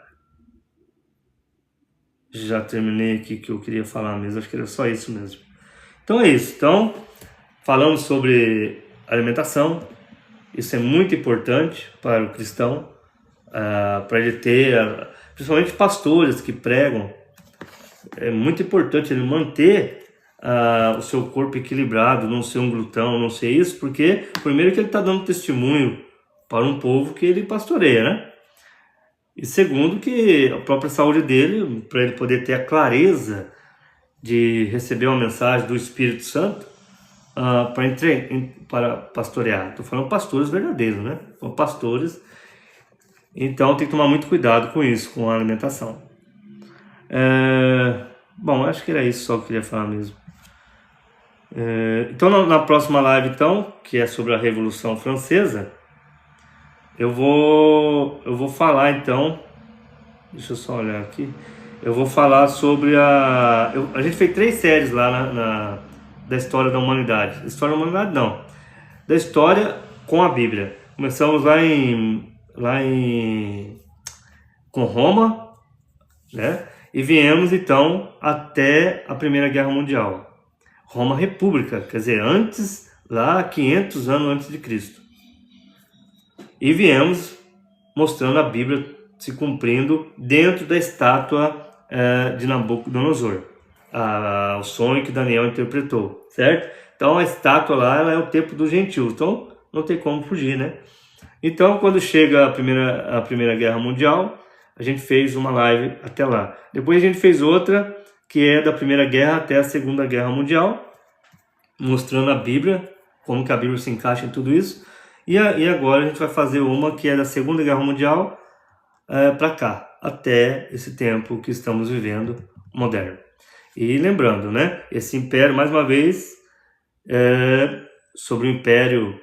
terminei aqui o que eu queria falar mesmo. Acho que era só isso mesmo. Então é isso. Então, falamos sobre alimentação. Isso é muito importante para o cristão, para ele ter, principalmente pastores que pregam. É muito importante ele manter o seu corpo equilibrado, não ser um glutão, não ser isso, porque primeiro que ele está dando testemunho para um povo que ele pastoreia, né? E segundo que a própria saúde dele, para ele poder ter a clareza de receber uma mensagem do Espírito Santo para pastorear. Estou falando pastores verdadeiros, né? São pastores, então tem que tomar muito cuidado com isso, com a alimentação. Bom, acho que era isso só que eu queria falar mesmo. Então na próxima live, então, que é sobre a Revolução Francesa, eu vou falar então, deixa eu só olhar aqui, eu vou falar sobre a gente fez 3 séries lá da história da humanidade. História da humanidade não, da história com a Bíblia. Começamos com Roma, né? E viemos então até a Primeira Guerra Mundial. Roma República, quer dizer, antes, lá 500 anos antes de Cristo. E viemos mostrando a Bíblia se cumprindo dentro da estátua de Nabucodonosor, o sonho que Daniel interpretou, certo? Então a estátua lá, ela é o templo dos gentios, então não tem como fugir, né? Então quando chega a primeira Guerra Mundial, a gente fez uma live até lá. Depois a gente fez outra que é da Primeira Guerra até a Segunda Guerra Mundial, mostrando a Bíblia, como que a Bíblia se encaixa em tudo isso. E agora a gente vai fazer uma que é da Segunda Guerra Mundial para cá, até esse tempo que estamos vivendo, moderno. E lembrando, né, esse império, mais uma vez, sobre o império,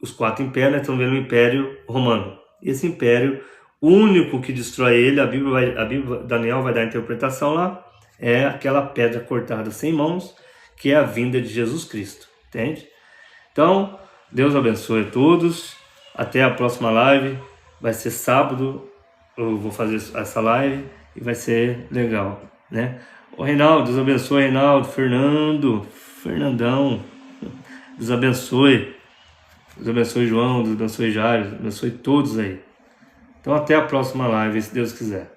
os 4 impérios, né, estamos vendo o Império Romano. Esse império, o único que destrói ele, a Bíblia, Daniel vai dar a interpretação lá, é aquela pedra cortada sem mãos, que é a vinda de Jesus Cristo, entende? Então, Deus abençoe a todos, até a próxima live, vai ser sábado, eu vou fazer essa live e vai ser legal, né? Ô Reinaldo, Deus abençoe, Reinaldo, Fernandão, Deus abençoe, João, Deus abençoe Jairo, Deus abençoe todos aí. Então até a próxima live, se Deus quiser.